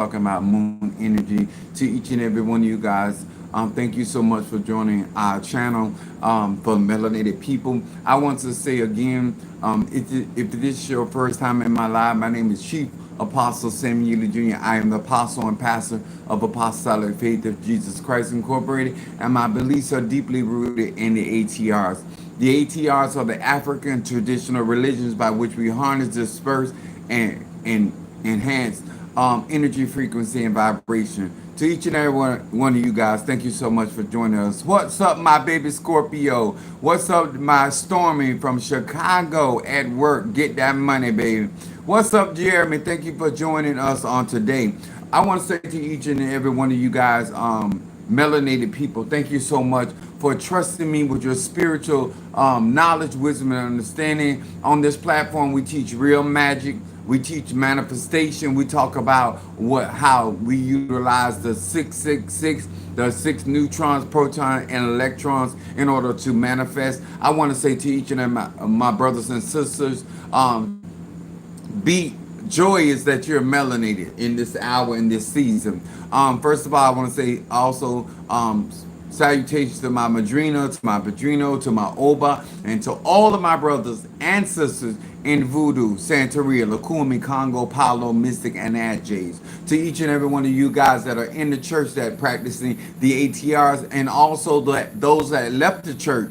talking about moon energy. To each and every one of you guys, thank you so much for joining our channel for melanated people. I want to say again, if this is your first time in my life, my name is Chief Apostle Samuel Jr. I am the apostle and pastor of Apostolic Faith of Jesus Christ Incorporated, and my beliefs are deeply rooted in the ATRs. The ATRs are the African traditional religions by which we harness, disperse, and enhance energy, frequency, and vibration. To each and every one of you guys, thank you so much for joining us. What's up, my baby Scorpio? What's up, my Stormy from Chicago at work? Get that money, baby. What's up, Jeremy? Thank you for joining us on today. I want to say to each and every one of you guys, melanated people, thank you so much for trusting me with your spiritual knowledge, wisdom, and understanding. On this platform, we teach real magic. We teach manifestation. We talk about how we utilize the 666, the six neutrons, protons, and electrons in order to manifest. I want to say to each and every my brothers and sisters, be joyous that you're melanated in this hour, in this season. First of all, I want to say also salutations to my madrina, to my padrino, to my oba, and to all of my brothers and sisters in Voodoo, Santeria, Lakumi, Congo, Palo, Mystic, and Adjays. To each and every one of you guys that are in the church that practicing the ATRs, and also those that left the church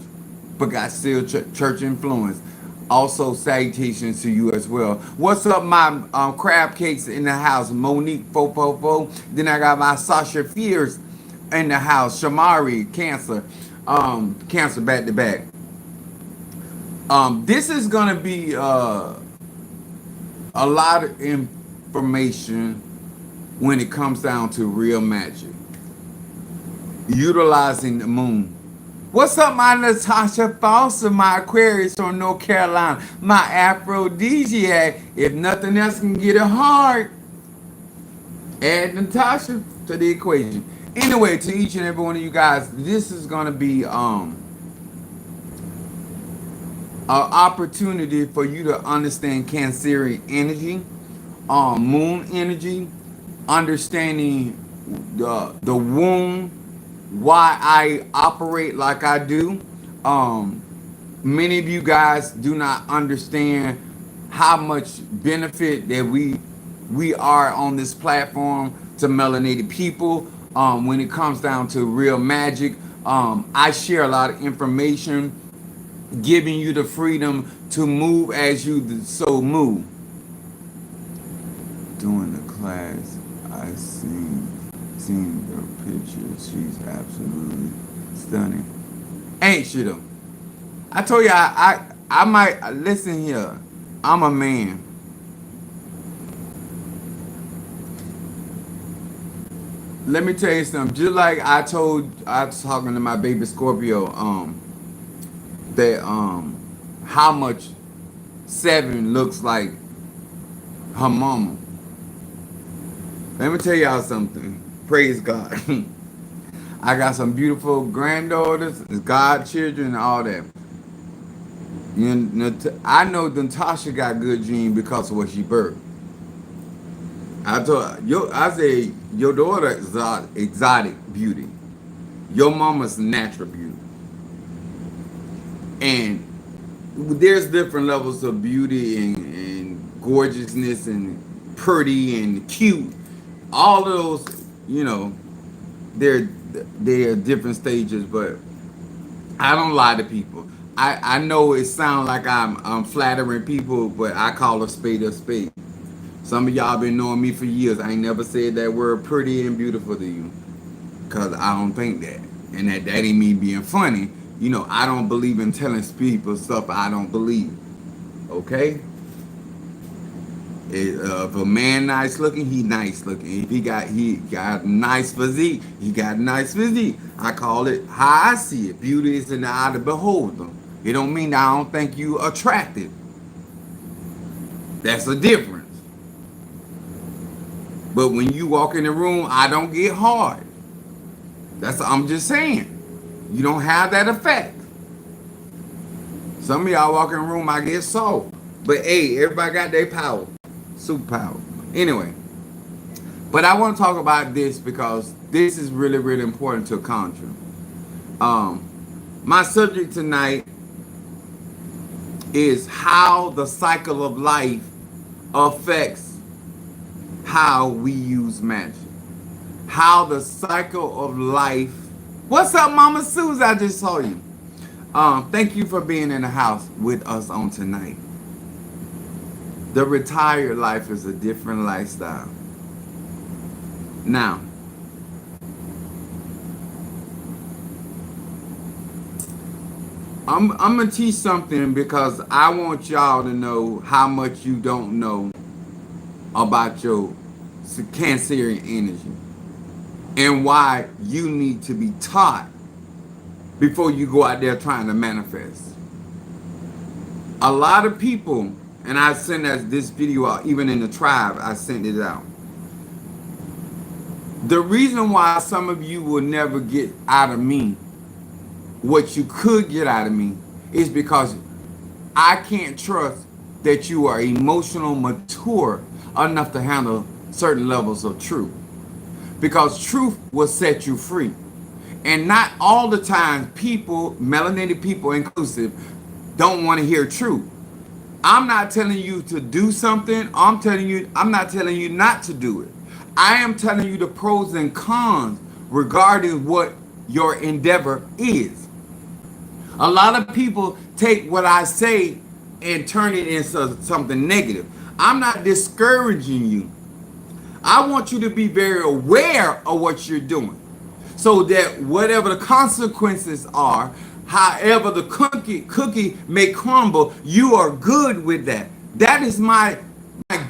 but got still church influence. Also, salutations to you as well. What's up, my crab cakes in the house? Monique 444. Then I got my Sasha Fierce in the house. Shamari Cancer, Cancer back to back. This is gonna be a lot of information when it comes down to real magic, utilizing the moon. What's up, my Natasha Foster, my Aquarius from North Carolina, my aphrodisiac? If nothing else can get it hard, add Natasha to the equation. Anyway, to each and every one of you guys, this is gonna be an opportunity for you to understand Cancerian energy, moon energy, understanding the womb, why I operate like I do. Many of you guys do not understand how much benefit that we are on this platform to melanated people. When it comes down to real magic, I share a lot of information, giving you the freedom to move as you so move. During the class, I seen her picture. She's absolutely stunning. Ain't she though? I told you I might listen here. I'm a man. Let me tell you something. Just like I was talking to my baby Scorpio, that how much Seven looks like her mama. Let me tell y'all something. Praise God. I got some beautiful granddaughters, godchildren, and all that. You know, I know Natasha got good genes because of what she birthed. I say your daughter is exotic beauty. Your mama's natural beauty. And there's different levels of beauty and gorgeousness and pretty and cute. All of those, you know, they're different stages, but I don't lie to people. I know it sounds like I'm flattering people, but I call a spade a spade. Some of y'all been knowing me for years. I ain't never said that word pretty and beautiful to you, cause I don't think that, and that ain't me being funny. You know, I don't believe in telling people stuff I don't believe. Okay? If a man nice looking, he nice looking. If he got nice physique, he got nice physique. I call it how I see it. Beauty is in the eye of the beholder. It don't mean I don't think you attractive. That's a difference. But when you walk in the room, I don't get hard. I'm just saying. You don't have that effect. Some of y'all walk in the room, I get soft. But hey, everybody got their power. Superpower. Anyway, But I want to talk about this because this is really, really important to conjure. My subject tonight is how the cycle of life affects how we use magic. How the cycle of life. What's up, Mama Suze? I just saw you. Thank you for being in the house with us on tonight. The retired life is a different lifestyle. Now, I'm gonna teach something because I want y'all to know how much you don't know about your Cancerian energy and why you need to be taught before you go out there trying to manifest. A lot of people, and I sent this video out, even in the tribe, I sent it out. The reason why some of you will never get out of me what you could get out of me is because I can't trust that you are emotional mature enough to handle certain levels of truth. Because truth will set you free. And not all the time people, melanated people inclusive, don't want to hear truth. I'm not telling you to do something. I'm not telling you not to do it. I am telling you the pros and cons regarding what your endeavor is. A lot of people take what I say and turn it into something negative. I'm not discouraging you. I want you to be very aware of what you're doing so that whatever the consequences are, however the cookie may crumble, you are good with that. That is my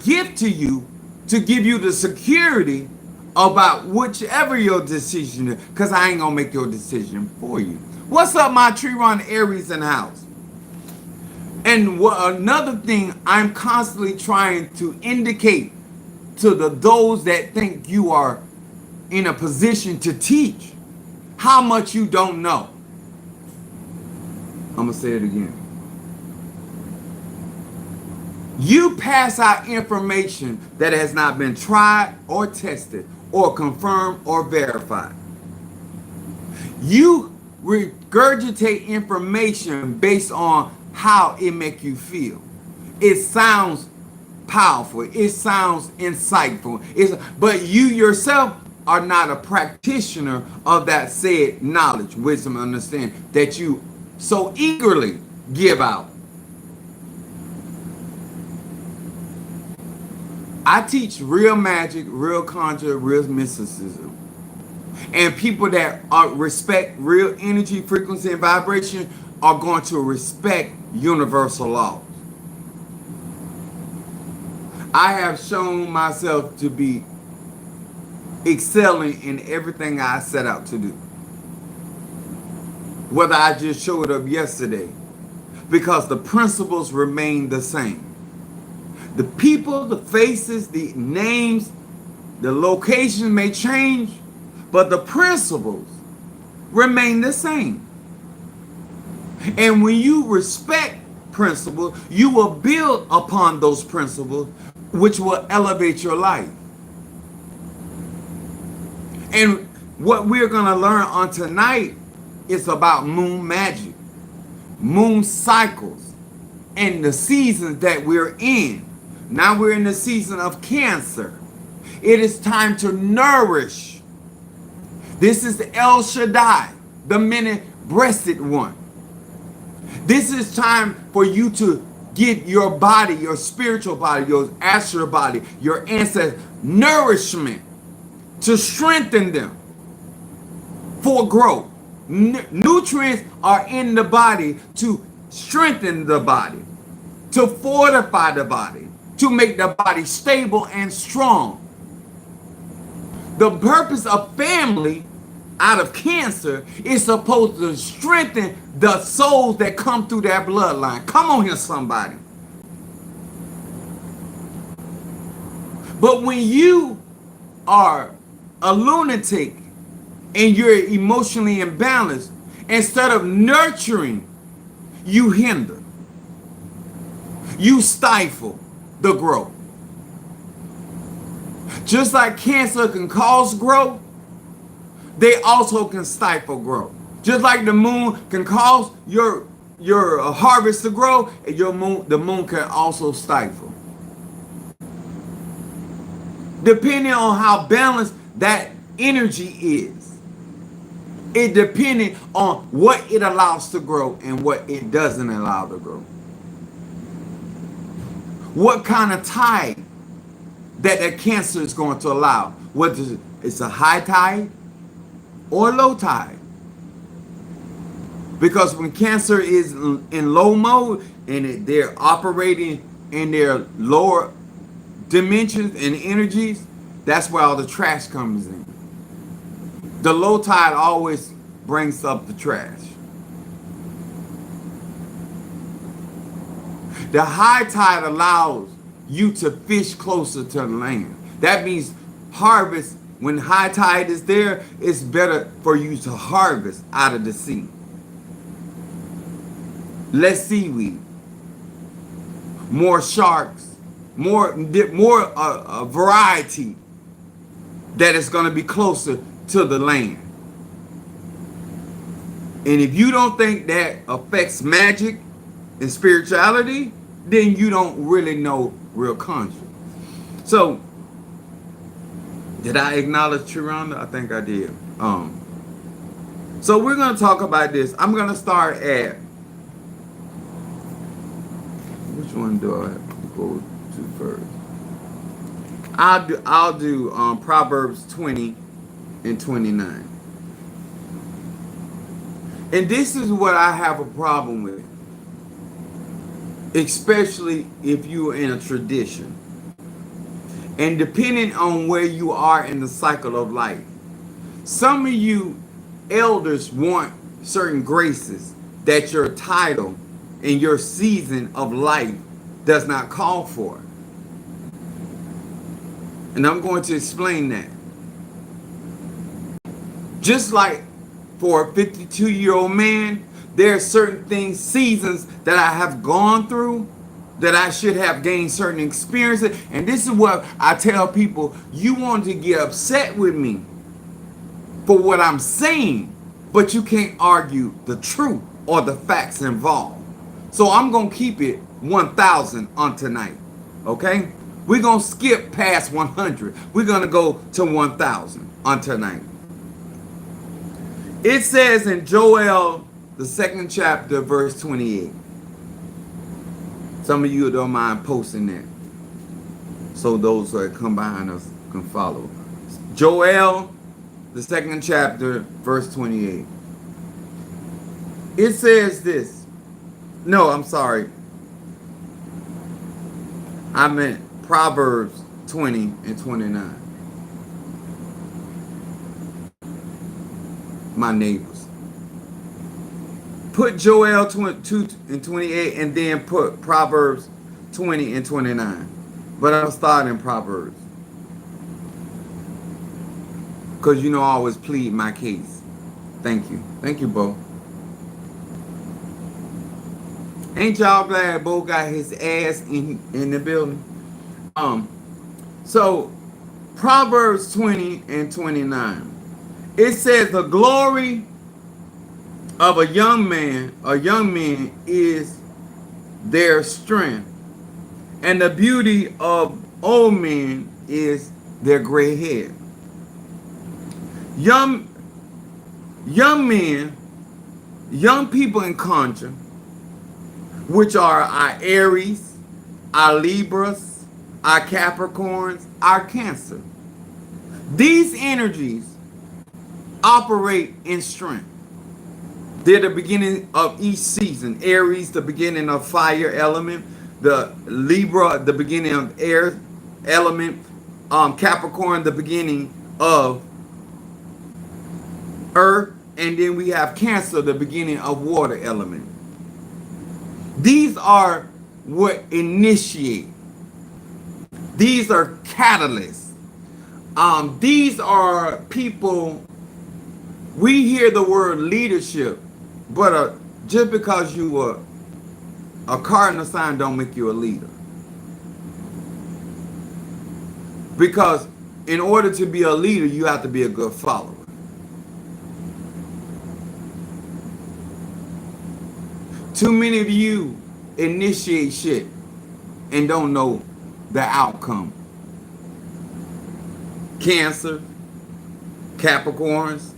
gift to you, to give you the security about whichever your decision is, because I ain't gonna make your decision for you. What's up, my Triron Aries in the house? And another thing I'm constantly trying to indicate to those that think you are in a position to teach how much you don't know. I'm gonna say it again. You pass out information that has not been tried or tested or confirmed or verified. You regurgitate information based on how it make you feel. It sounds powerful. It sounds insightful. But you yourself are not a practitioner of that said knowledge, wisdom, and understanding that you so eagerly give out. I teach real magic, real conjure, real mysticism. And people that respect real energy, frequency, and vibration are going to respect universal laws. I have shown myself to be excelling in everything I set out to do. Whether I just showed up yesterday, because the principles remain the same. The people, the faces, the names, the location may change, but the principles remain the same. And when you respect principles, you will build upon those principles, which will elevate your life. And what we're going to learn on tonight is about moon magic, moon cycles, and the seasons that we're in. Now we're in the season of Cancer. It is time to nourish. This is the El Shaddai, the many-breasted one. This is time for you to get your body, your spiritual body, your astral body, your ancestors, nourishment to strengthen them for growth. Nutrients are in the body to strengthen the body, to fortify the body, to make the body stable and strong. The purpose of family out of Cancer is supposed to strengthen the souls that come through that bloodline. Come on here, somebody. But when you are a lunatic and you're emotionally imbalanced, instead of nurturing, you hinder. You stifle the growth. Just like cancer can cause growth, they also can stifle growth. Just like the moon can cause your harvest to grow, and the moon can also stifle. Depending on how balanced that energy is, it depending on what it allows to grow and what it doesn't allow to grow. What kind of tide that the cancer is going to allow, whether it's a high tide or low tide. Because when cancer is in low mode and they're operating in their lower dimensions and energies, that's where all the trash comes in. The low tide always brings up the trash. The high tide allows you to fish closer to the land. That means harvest. When high tide is there, it's better for you to harvest out of the sea. Less seaweed, more sharks, more variety that is going to be closer to the land. And if you don't think that affects magic and spirituality, then you don't really know real conscious. So, did I acknowledge Chironda? I think I did. So we're going to talk about this. I'm going to start at, which one do I have to go to first? I'll do Proverbs 20 and 29. And this is what I have a problem with, especially if you're in a tradition. And depending on where you are in the cycle of life. Some of you elders want certain graces that your title and your season of life does not call for. And I'm going to explain that. Just like for a 52-year-old man, there are certain things, seasons that I have gone through that I should have gained certain experiences. And this is what I tell people: you want to get upset with me for what I'm saying, but you can't argue the truth or the facts involved. So I'm going to keep it 1,000 on tonight. Okay? We're going to skip past 100. We're going to go to 1,000 on tonight. It says in Joel, the 2nd chapter, verse 28. Some of you don't mind posting that, so those that come behind us can follow. Joel, the 2nd chapter, verse 28. It says this. No, I'm sorry. I meant Proverbs 20 and 29. My neighbors. Put Joel 22 and 28 and then put Proverbs 20 and 29. But I'll start in Proverbs. Because you know I always plead my case. Thank you. Thank you, Bo. Ain't y'all glad Bo got his ass in the building? So Proverbs 20 and 29. It says the glory of a young man is their strength, and the beauty of old men is their gray hair. Young men, young people in Conjure, which are our Aries, our Libras, our Capricorns, our Cancer. These energies operate in strength. They're the beginning of each season. Aries, the beginning of fire element. The Libra, the beginning of air element. Capricorn, the beginning of earth. And then we have Cancer, the beginning of water element. These are what initiate. These are catalysts. These are people. We hear the word leadership, but just because you were a cardinal sign don't make you a leader. Because in order to be a leader, you have to be a good follower. Too many of you initiate shit and don't know the outcome. Cancer, Capricorns,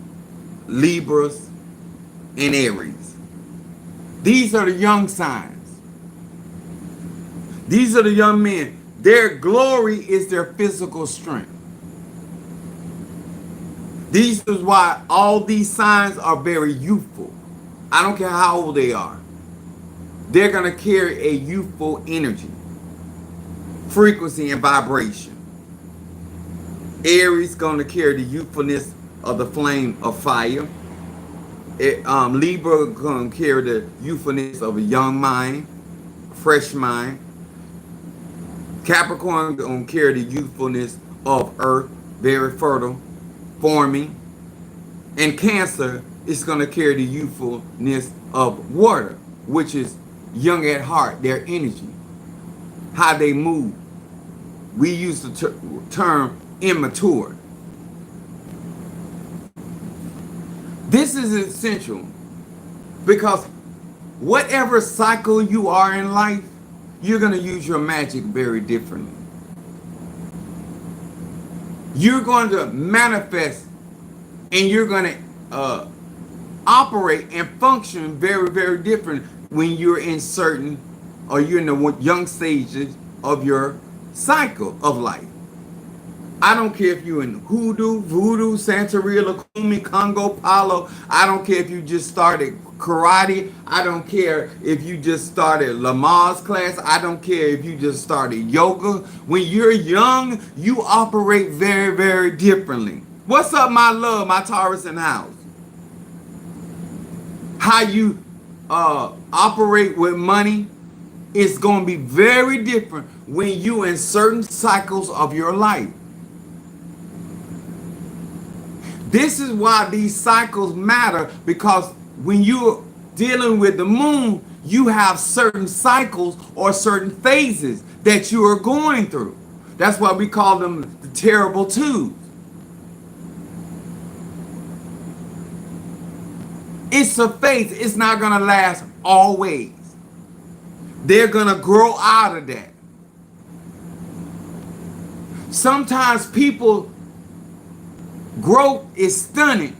Libras, and Aries. These are the young signs. These are the young men. Their glory is their physical strength. This is why all these signs are very youthful. I don't care how old they are. They're going to carry a youthful energy, frequency, and vibration. Aries going to carry the youthfulness of the flame of fire. Libra going to carry the youthfulness of a young mind, fresh mind. Capricorn going to carry the youthfulness of earth, very fertile, forming. And Cancer is going to carry the youthfulness of water, which is young at heart, their energy, how they move. We use the term immature. This is essential because whatever cycle you are in life, you're going to use your magic very differently. You're going to manifest and you're going to operate and function very, very different when you're in certain, or you're in the young stages of your cycle of life. I don't care if you're in hoodoo, voodoo, Santeria, Lakumi, Congo, Palo. I don't care if you just started karate. I don't care if you just started Lamaze class. I don't care if you just started yoga. When you're young, you operate very, very differently. What's up, my love, my Taurus in the house? How you operate with money is going to be very different when you in certain cycles of your life. This is why these cycles matter, because when you're dealing with the moon, you have certain cycles or certain phases that you are going through. That's why we call them the terrible twos. It's a phase. It's not going to last always. They're going to grow out of that. Sometimes people growth is stunning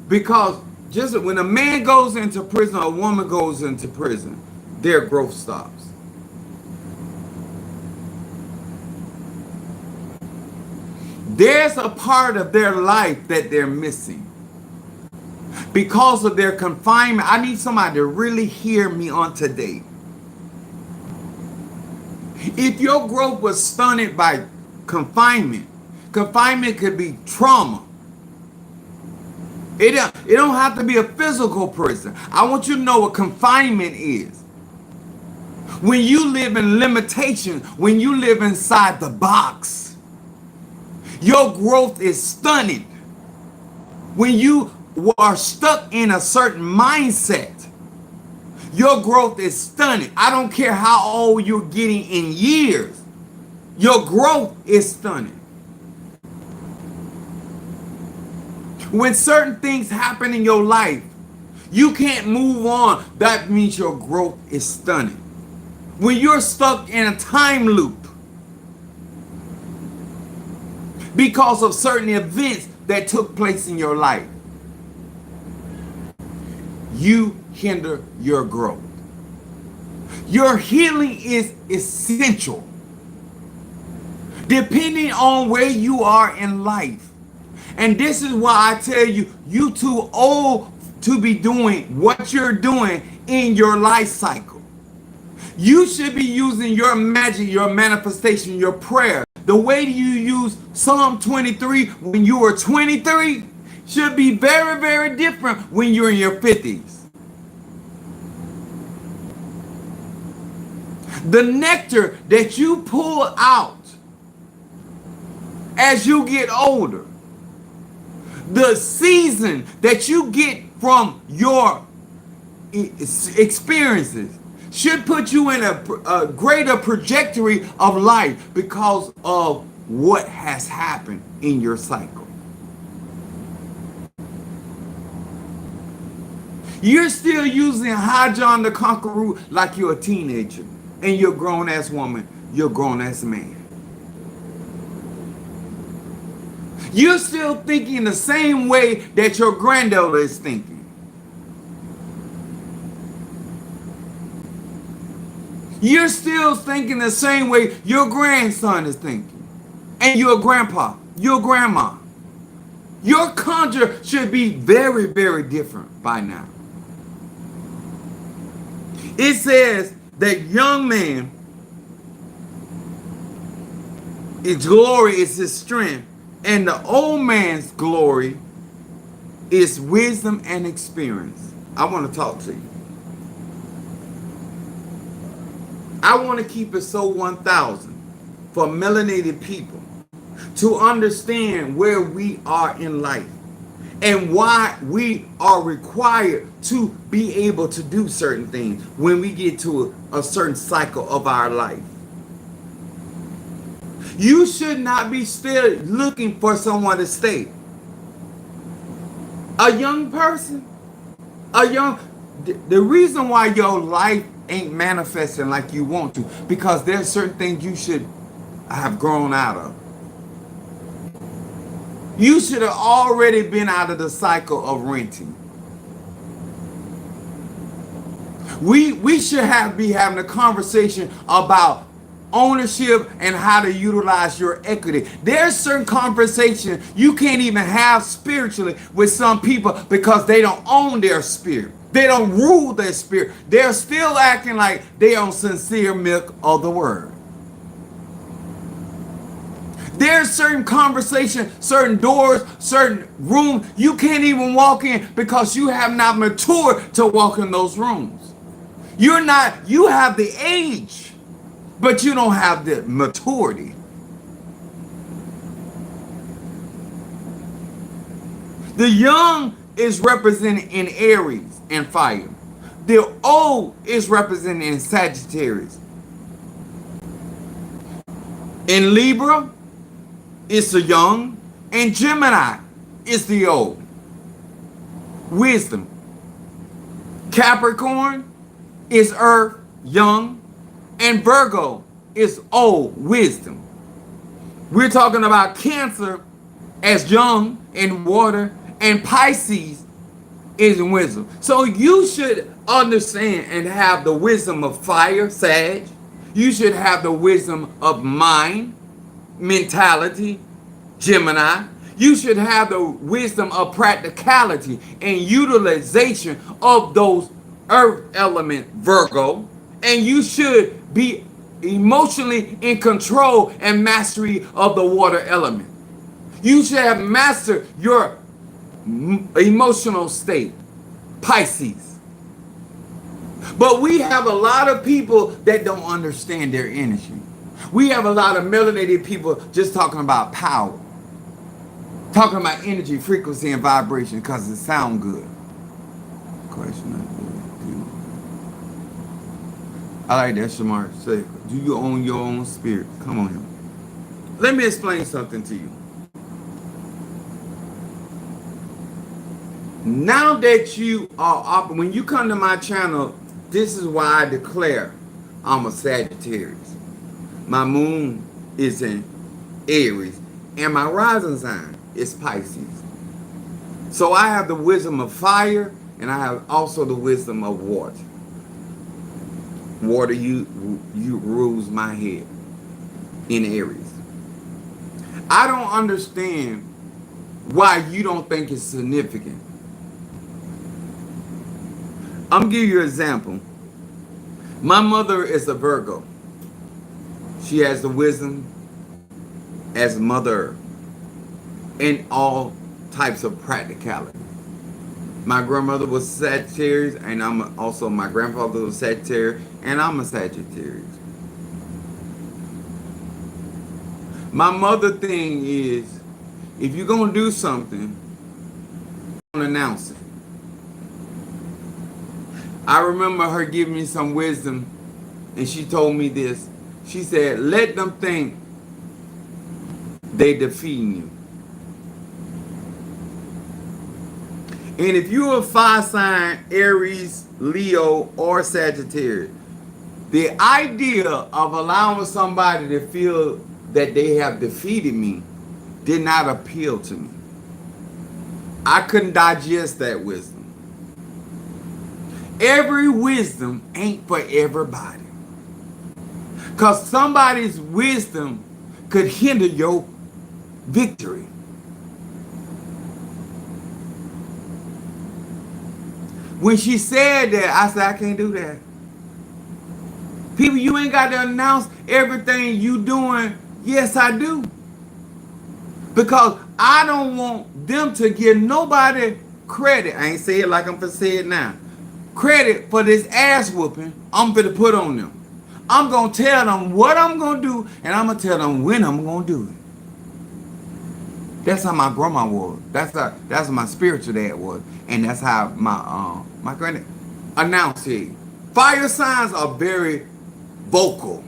because just when a man goes into prison or a woman goes into prison, their growth stops. There's a part of their life that they're missing because of their confinement. I need somebody to really hear me on today. If your growth was stunted by confinement could be trauma. It don't have to be a physical prison. I want you to know what confinement is. When you live in limitation, when you live inside the box, your growth is stunted. When you are stuck in a certain mindset, your growth is stunted. I don't care how old you're getting in years, your growth is stunted. When certain things happen in your life, you can't move on. That means your growth is stunted. When you're stuck in a time loop because of certain events that took place in your life, you hinder your growth. Your healing is essential. Depending on where you are in life. And this is why I tell you, you too old to be doing what you're doing in your life cycle. You should be using your magic, your manifestation, your prayer. The way you use Psalm 23 when you were 23 should be very, very different when you're in your 50s. The nectar that you pull out as you get older, the season that you get from your experiences should put you in a greater trajectory of life because of what has happened in your cycle. You're still using High John the Conqueror like you're a teenager, and you're a grown ass woman, you're a grown ass man. You're still thinking the same way that your granddaughter is thinking. You're still thinking the same way your grandson is thinking. And your grandpa, your grandma. Your culture should be very, very different by now. It says that young man, his glory is his strength, and the old man's glory is wisdom and experience. I want to talk to you. I want to keep it so 1,000 for melanated people to understand where we are in life and why we are required to be able to do certain things when we get to a certain cycle of our life. You should not be still looking for someone to stay. A young person, the reason why your life ain't manifesting like you want to, because there's certain things you should have grown out of. You should have already been out of the cycle of renting. We should be having a conversation about ownership and how to utilize your equity. There's certain conversation you can't even have spiritually with some people because they don't own their spirit. They don't rule their spirit. They're still acting like they on sincere milk of the word. There's certain conversation, certain doors, certain rooms you can't even walk in because you have not matured to walk in those rooms. You have the age, but you don't have the maturity. The young is represented in Aries and fire. The old is represented in Sagittarius. In Libra, it's the young, and Gemini is the old. Wisdom. Capricorn is earth, young, and Virgo is old, wisdom. We're talking about Cancer as young in water, and Pisces is in wisdom. So you should understand and have the wisdom of fire, Sag. You should have the wisdom of mind, mentality, Gemini. You should have the wisdom of practicality and utilization of those earth element, Virgo. And you should be emotionally in control and mastery of the water element. You should have mastered your emotional state, Pisces. But we have a lot of people that don't understand their energy. We have a lot of melanated people just talking about power, talking about energy, frequency, and vibration because it sounds good. Question. I like that, Shamar. Say, do you own your own spirit? Come on here. Let me explain something to you. Now that you are up, when you come to my channel, this is why I declare I'm a Sagittarius. My moon is in Aries, and my rising sign is Pisces. So I have the wisdom of fire, and I have also the wisdom of water. Water, you rules my head in Aries. I don't understand why you don't think it's significant. I'm gonna give you an example. My mother is a Virgo. She has the wisdom as mother in all types of practicality. My grandmother was Sagittarius, and my grandfather was Sagittarius, and I'm a Sagittarius. My mother thing is, if you're gonna do something, don't announce it. I remember her giving me some wisdom, and she told me this. She said, let them think they defeating you. And if you're a fire sign, Aries, Leo, or Sagittarius, the idea of allowing somebody to feel that they have defeated me did not appeal to me. I couldn't digest that wisdom. Every wisdom ain't for everybody. Because somebody's wisdom could hinder your victory. When she said that, I said, I can't do that. People, you ain't got to announce everything you doing. Yes, I do. Because I don't want them to give nobody credit. I ain't say it like I'm finna say it now. Credit for this ass whooping I'm finna put on them. I'm gonna tell them what I'm gonna do, and I'm gonna tell them when I'm gonna do it. That's how my grandma was. That's how my spiritual dad was, and that's how my granddad announced it. Fire signs are very vocal,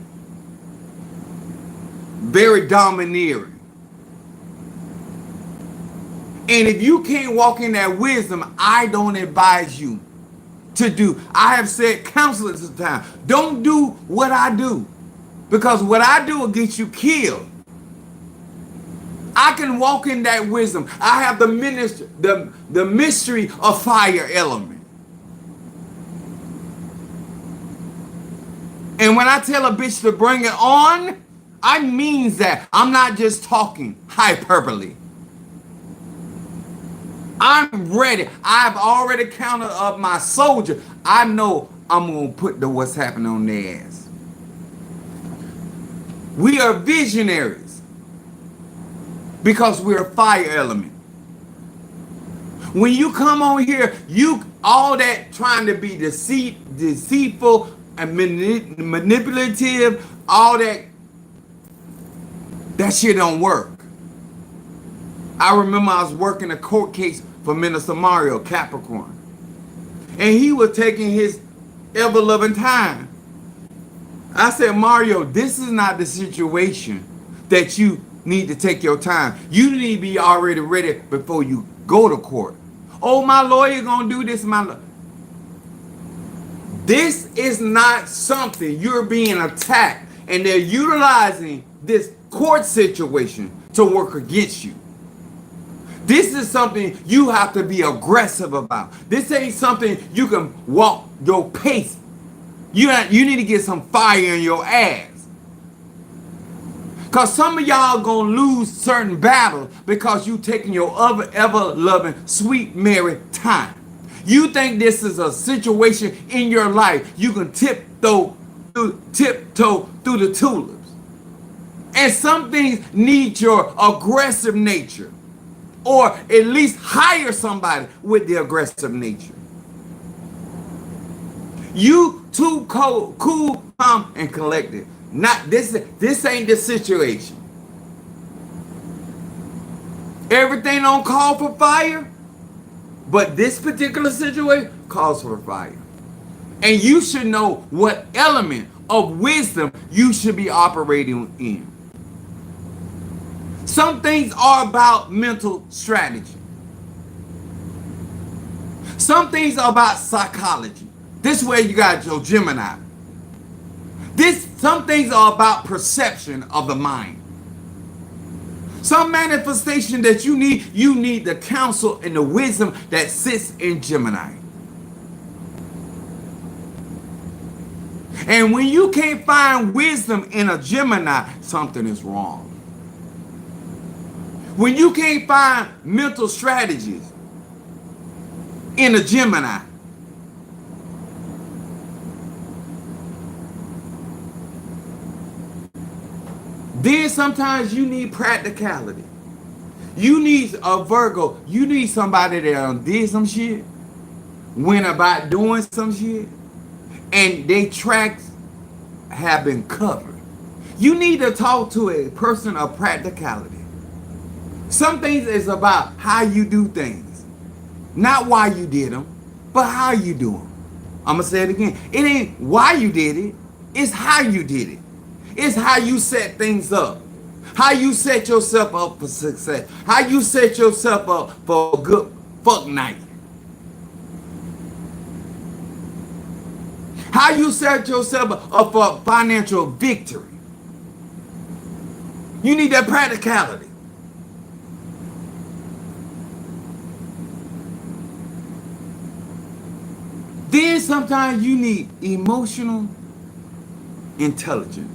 very domineering. And if you can't walk in that wisdom, I don't advise you to do. I have said countless of times, don't do what I do. Because what I do will get you killed. I can walk in that wisdom. I have the mystery of fire element. And when I tell a bitch to bring it on, I mean that. I'm not just talking hyperbole. I'm ready. I've already counted up my soldier. I know I'm going to put the what's happening on their ass. We are visionaries because we're a fire element. When you come on here, you all that trying to be deceitful and manipulative, all that shit don't work. I remember I was working a court case for Minister Mario Capricorn. And he was taking his ever-loving time. I said, Mario, this is not the situation that you need to take your time. You need to be already ready before you go to court. Oh, my lawyer gonna do this, my lawyer. This is not something you're being attacked, and they're utilizing this court situation to work against you. This is something you have to be aggressive about. This ain't something you can walk your pace. You need to get some fire in your ass. Because some of y'all gonna lose certain battles because you taking your ever-loving, sweet Mary time. You think this is a situation in your life you can tiptoe through the tulips. And some things need your aggressive nature. Or at least hire somebody with the aggressive nature. You too cool, calm, and collected. Not this ain't the situation. Everything don't call for fire, but this particular situation calls for fire. And you should know what element of wisdom you should be operating in. Some things are about mental strategy. Some things are about psychology. This way you got your Gemini. Some things are about perception of the mind. Some manifestation that you need the counsel and the wisdom that sits in Gemini. And when you can't find wisdom in a Gemini, something is wrong. When you can't find mental strategies in a Gemini, then sometimes you need practicality. You need a Virgo. You need somebody that did some shit, went about doing some shit, and their tracks have been covered. You need to talk to a person of practicality. Some things is about how you do things. Not why you did them, but how you do them. I'm going to say it again. It ain't why you did it. It's how you did it. It's how you set things up. How you set yourself up for success. How you set yourself up for a good fuck night. How you set yourself up for financial victory. You need that practicality. Then sometimes you need emotional intelligence.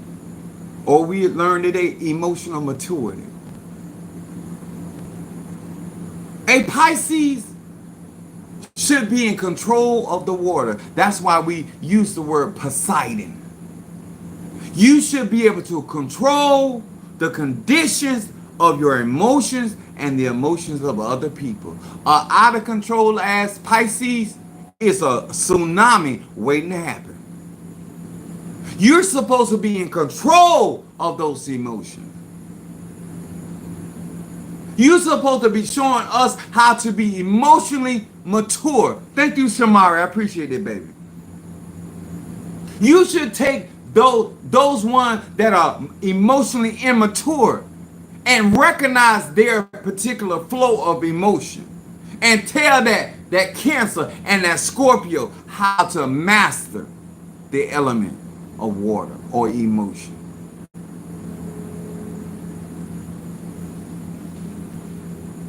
Or we learned today, emotional maturity. A Pisces should be in control of the water. That's why we use the word Poseidon. You should be able to control the conditions of your emotions and the emotions of other people. Out of control as Pisces is a tsunami waiting to happen. You're supposed to be in control of those emotions. You're supposed to be showing us how to be emotionally mature. Thank you, Shamari. I appreciate it, baby. You should take those ones that are emotionally immature and recognize their particular flow of emotion and tell that Cancer and that Scorpio how to master the element of water or emotion.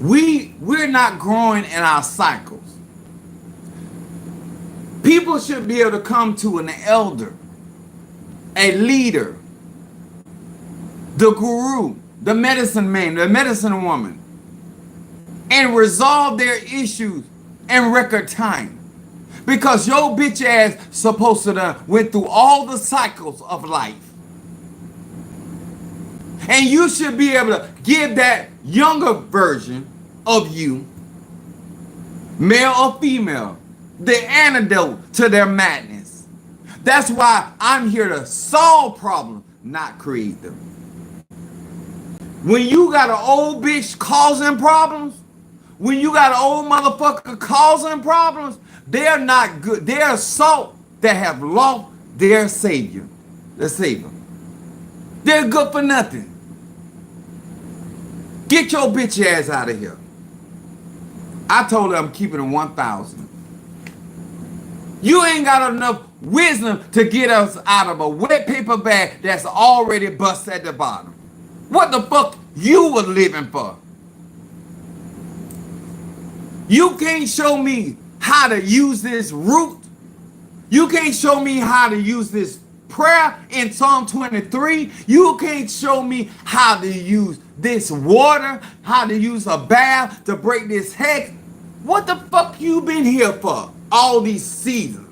We're not growing in our cycles. People should be able to come to an elder, a leader, the guru, the medicine man, the medicine woman, and resolve their issues in record time. Because your bitch ass supposed to went through all the cycles of life. And you should be able to give that younger version of you, male or female, the antidote to their madness. That's why I'm here to solve problems, not create them. When you got an old bitch causing problems, when you got an old motherfucker causing problems, they're not good. They're salt that have lost their savior, the savior. They're good for nothing. Get your bitch ass out of here. I told her I'm keeping it 1,000. You ain't got enough wisdom to get us out of a wet paper bag that's already bust at the bottom. What the fuck you was living for? You can't show me how to use this root. You can't show me how to use this prayer in Psalm 23. You can't show me how to use this water, how to use a bath to break this hex. What the fuck you been here for all these seasons?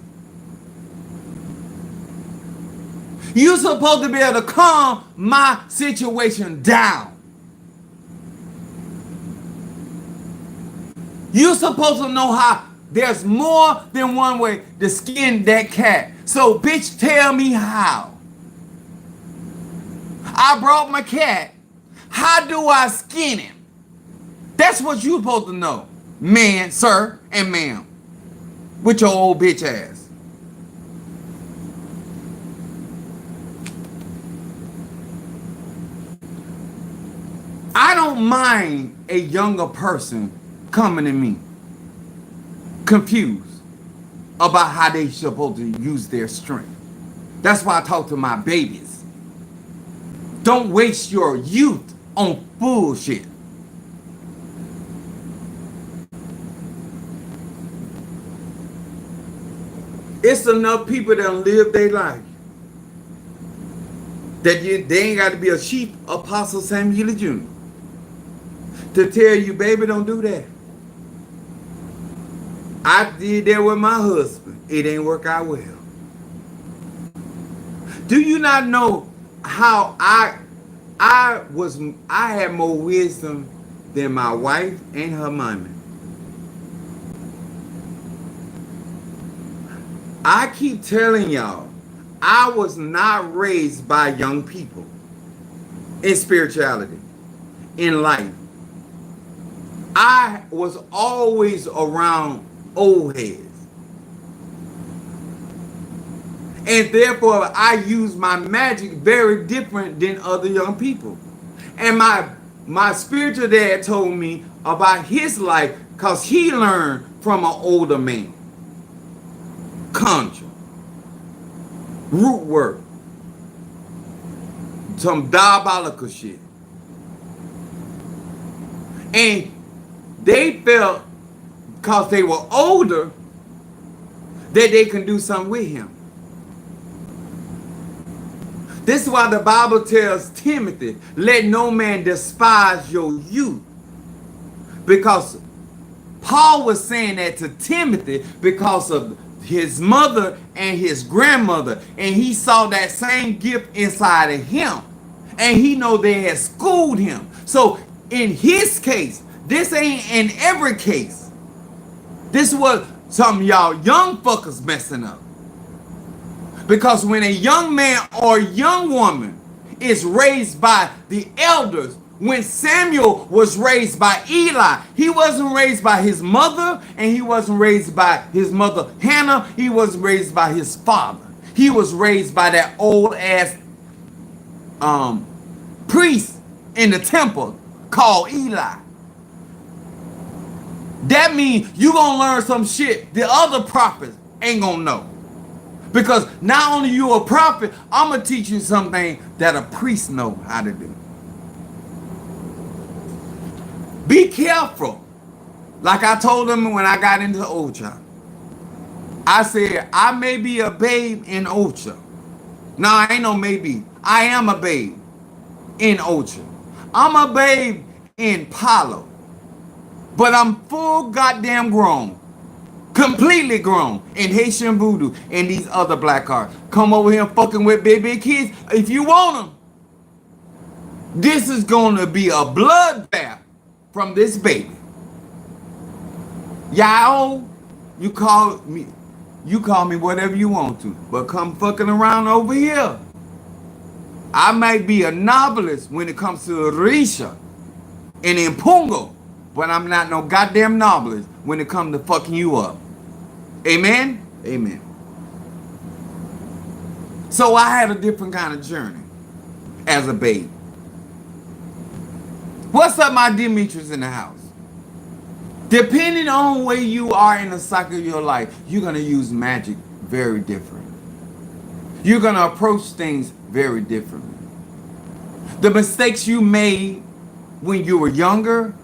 You supposed to be able to calm my situation down. You supposed to know how there's more than one way to skin that cat. So bitch, tell me how. I brought my cat. How do I skin him? That's what you supposed to know. Man, sir, and ma'am. With your old bitch ass. I don't mind a younger person coming to me confused about how they supposed to use their strength. That's why I talk to my babies. Don't waste your youth on bullshit. It's enough people that live their life that they ain't got to be a sheep Apostle Samuel Jr. to tell you, baby, don't do that. I did that with my husband. It ain't work out well. Do you not know how I had more wisdom than my wife and her mommy? I keep telling y'all, I was not raised by young people in spirituality, in life. I was always around old heads. And therefore, I use my magic very different than other young people. And my spiritual dad told me about his life because he learned from an older man. Conjure, root work, some diabolical shit. And they felt, because they were older, that they can do something with him. This is why the Bible tells Timothy, let no man despise your youth. Because Paul was saying that to Timothy because of his mother and his grandmother. And he saw that same gift inside of him. And he know they had schooled him. So in his case, this ain't in every case. This was some of y'all young fuckers messing up. Because when a young man or young woman is raised by the elders, when Samuel was raised by Eli, he wasn't raised by his mother, and he wasn't raised by his mother Hannah. He was raised by his father. He was raised by that old ass priest in the temple called Eli. That means you gonna learn some shit the other prophets ain't gonna know. Because not only you a prophet, I'm gonna teach you something that a priest know how to do. Be careful. Like I told them when I got into Ocha. I said, I may be a babe in Ocha. No, I ain't no maybe. I am a babe in Ocha. I'm a babe in Palo. But I'm full goddamn grown. Completely grown in Haitian voodoo and these other black arts. Come over here fucking with baby kids if you want them. This is going to be a bloodbath from this baby. Y'all, you call me whatever you want to, but come fucking around over here. I might be a novelist when it comes to Risha and Impungo, but I'm not no goddamn novelist when it comes to fucking you up. Amen? Amen. So I had a different kind of journey as a baby. What's up, my Demetrius in the house? Depending on where you are in the cycle of your life, you're going to use magic very different. You're going to approach things very differently. The mistakes you made when you were younger,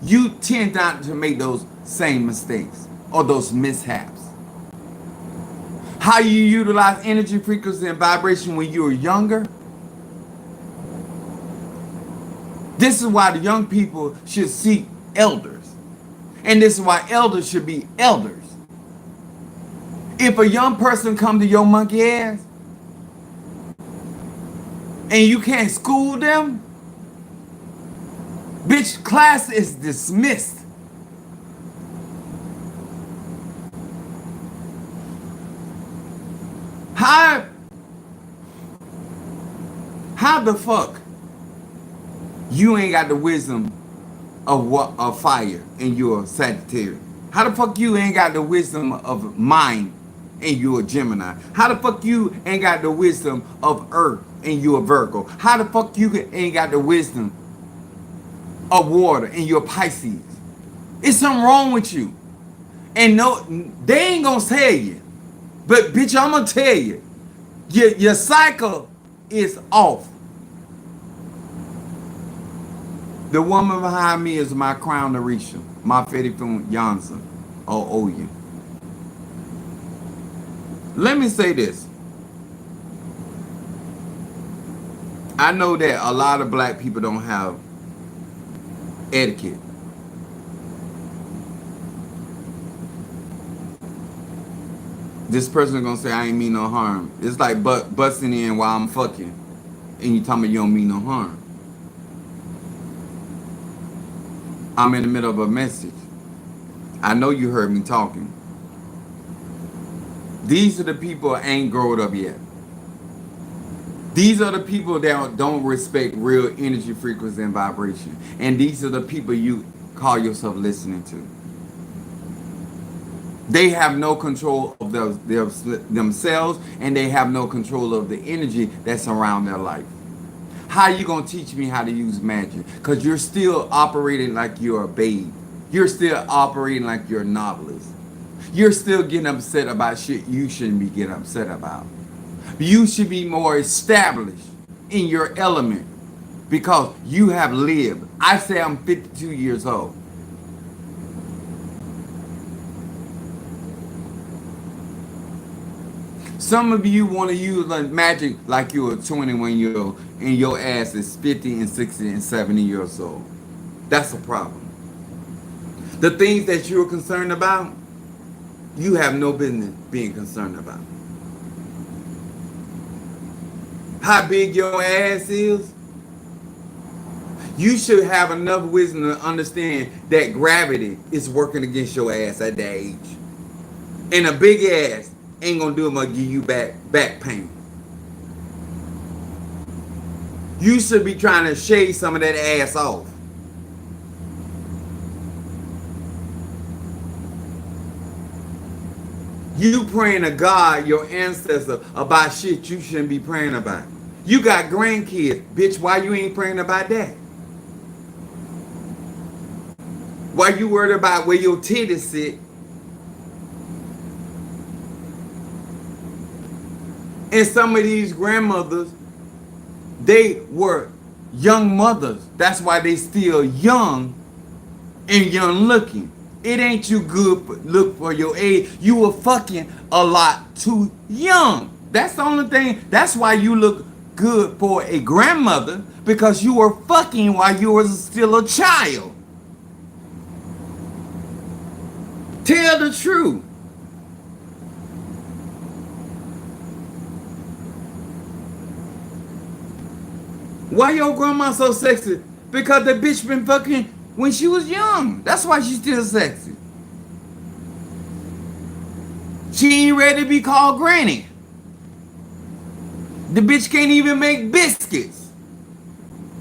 you tend not to make those same mistakes or those mishaps. How you utilize energy, frequency, and vibration when you were younger. This is why the young people should seek elders. And this is why elders should be elders. If a young person come to your monkey ass and you can't school them, bitch, class is dismissed. How the fuck you ain't got the wisdom of fire and you're a Sagittarius? How the fuck you ain't got the wisdom of mind and you a Gemini? How the fuck you ain't got the wisdom of earth and you a Virgo? How the fuck you ain't got the wisdom of water and you're a Pisces? It's something wrong with you. And no, they ain't gonna tell you. But bitch, I'm gonna tell you. Your cycle is off. The woman behind me is my crown Orisha, my Fedi from Janssen, or Oya. Let me say this. I know that a lot of black people don't have etiquette. This person is gonna say I ain't mean no harm. It's like busting in while I'm fucking, and you tell me you don't mean no harm. I'm in the middle of a message. I know you heard me talking. These are the people that ain't grown up yet. These are the people that don't respect real energy, frequency, and vibration. And these are the people you call yourself listening to. They have no control of themselves, and they have no control of the energy that's around their life. How you gonna teach me how to use magic? Because you're still operating like you're a babe. You're still operating like you're a novelist. You're still getting upset about shit you shouldn't be getting upset about. You should be more established in your element because you have lived. I say I'm 52 years old. Some of you want to use like magic like you're a 21-year-old and your ass is 50 and 60 and 70 years old. That's a problem. The things that you're concerned about, you have no business being concerned about. How big your ass is, you should have enough wisdom to understand that gravity is working against your ass at that age. And a big ass ain't gonna do it but give you back pain. You should be trying to shave some of that ass off. You praying to God, your ancestor, about shit you shouldn't be praying about. You got grandkids, bitch. Why you ain't praying about that? Why you worried about where your titties sit? And some of these grandmothers, they were young mothers. That's why they still young and young looking. It ain't you good look for your age. You were fucking a lot too young. That's the only thing. That's why you look good for a grandmother, because you were fucking while you were still a child. Tell the truth. Why your grandma so sexy? Because the bitch been fucking when she was young. That's why she's still sexy. She ain't ready to be called granny. The bitch can't even make biscuits.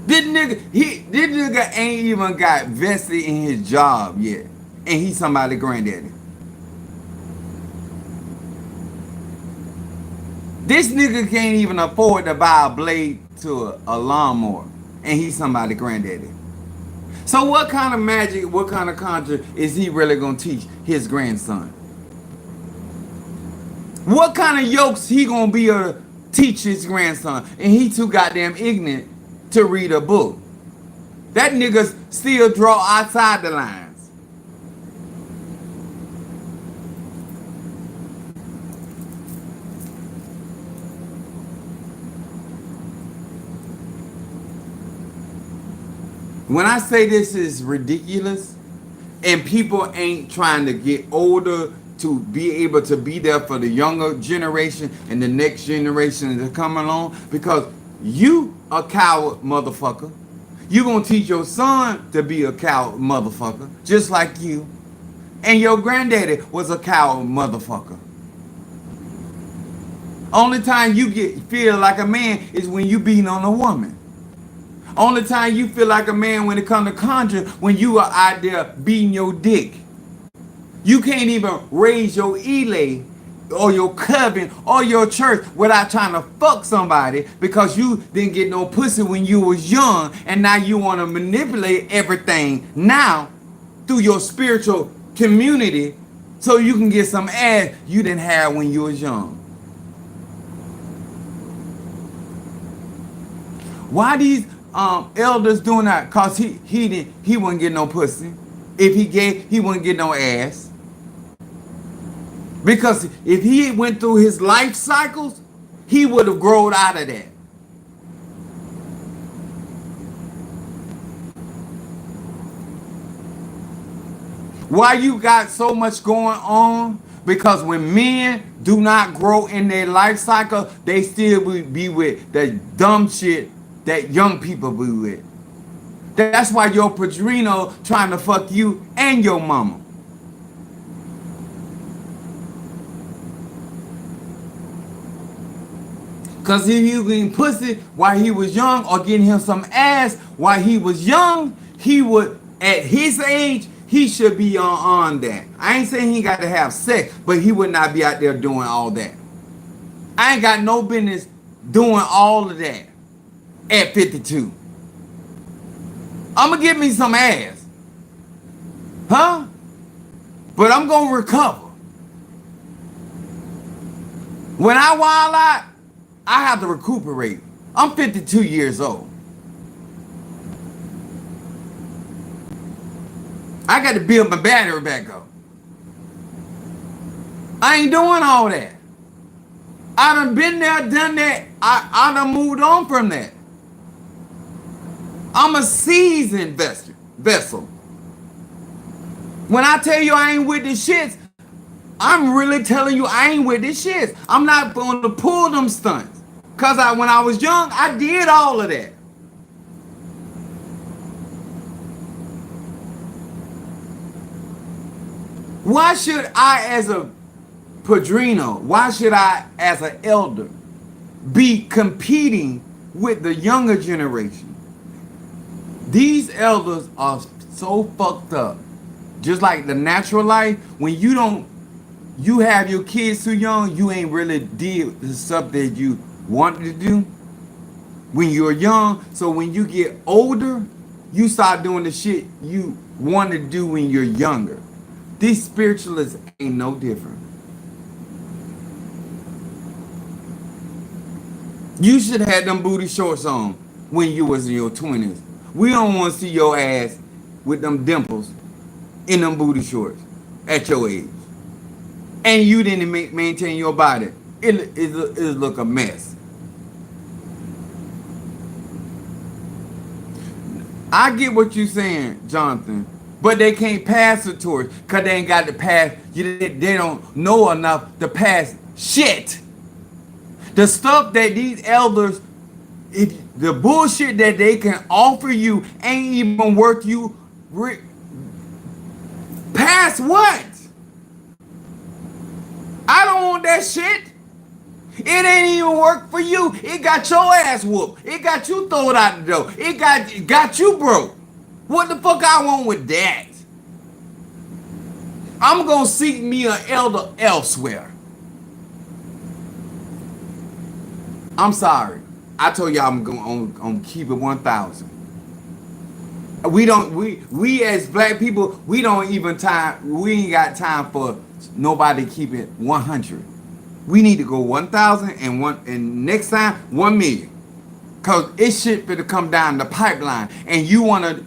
This nigga ain't even got vested in his job yet. And he's somebody's granddaddy. This nigga can't even afford to buy a blade to a lawnmower. And he's somebody's granddaddy. So what kind of magic, what kind of conjure is he really gonna teach his grandson? What kind of yokes he gonna be able to teach his grandson? And he too goddamn ignorant to read a book. That nigga still draw outside the lines. When I say this is ridiculous, and people ain't trying to get older to be able to be there for the younger generation and the next generation to come along, because you a coward motherfucker. You gonna teach your son to be a coward motherfucker, just like you. And your granddaddy was a coward motherfucker. Only time you feel like a man is when you beating on a woman. Only time you feel like a man when it comes to conjure, when you are out there beating your dick. You can't even raise your elay or your coven or your church without trying to fuck somebody because you didn't get no pussy when you was young, and now you want to manipulate everything now through your spiritual community so you can get some ass you didn't have when you was young. Why these elders doing that? Cause he wouldn't get no pussy. If he gave, he wouldn't get no ass. Because if he went through his life cycles, he would have grown out of that. Why you got so much going on? Because when men do not grow in their life cycle, they still will be with the dumb shit that young people be with. That's why your padrino trying to fuck you and your mama. Because if you getting pussy while he was young or getting him some ass while he was young, he would, at his age, he should be on that. I ain't saying he got to have sex, but he would not be out there doing all that. I ain't got no business doing all of that. at 52. I'm gonna give me some ass. Huh? But I'm gonna recover. When I wild out, I have to recuperate. I'm 52 years old. I got to build my battery back up. I ain't doing all that. I done been there, done that. I done moved on from that. I'm a seasoned vessel. When I tell you I ain't with the shits, I'm really telling you I ain't with the shits. I'm not going to pull them stunts. Because when I was young, I did all of that. Why should I, as a padrino, why should I, as an elder, be competing with the younger generation? These elders are so fucked up. Just like the natural life, when you have your kids too young, you ain't really did the stuff that you wanted to do when you're young. So when you get older, you start doing the shit you want to do when you're younger. These spiritualists ain't no different. You should have had them booty shorts on when you was in your 20s. We don't want to see your ass with them dimples in them booty shorts at your age. And you didn't maintain your body. It look a mess. I get what you're saying, Jonathan, but they can't pass the torch because they ain't got to pass. They don't know enough to pass shit. The stuff that these elders, the bullshit that they can offer you ain't even worth you. Pass what? I don't want that shit. It ain't even work for you. It got your ass whooped. It got you thrown out the door. It got you broke. What the fuck I want with that? I'm gonna seek me an elder elsewhere. I'm sorry. I told you I'm gonna keep it 1,000. We as black people, we ain't got time for nobody keep it 100. We need to go 1,000 and next time 1 million. Cause it shit finna come down the pipeline, and you wanna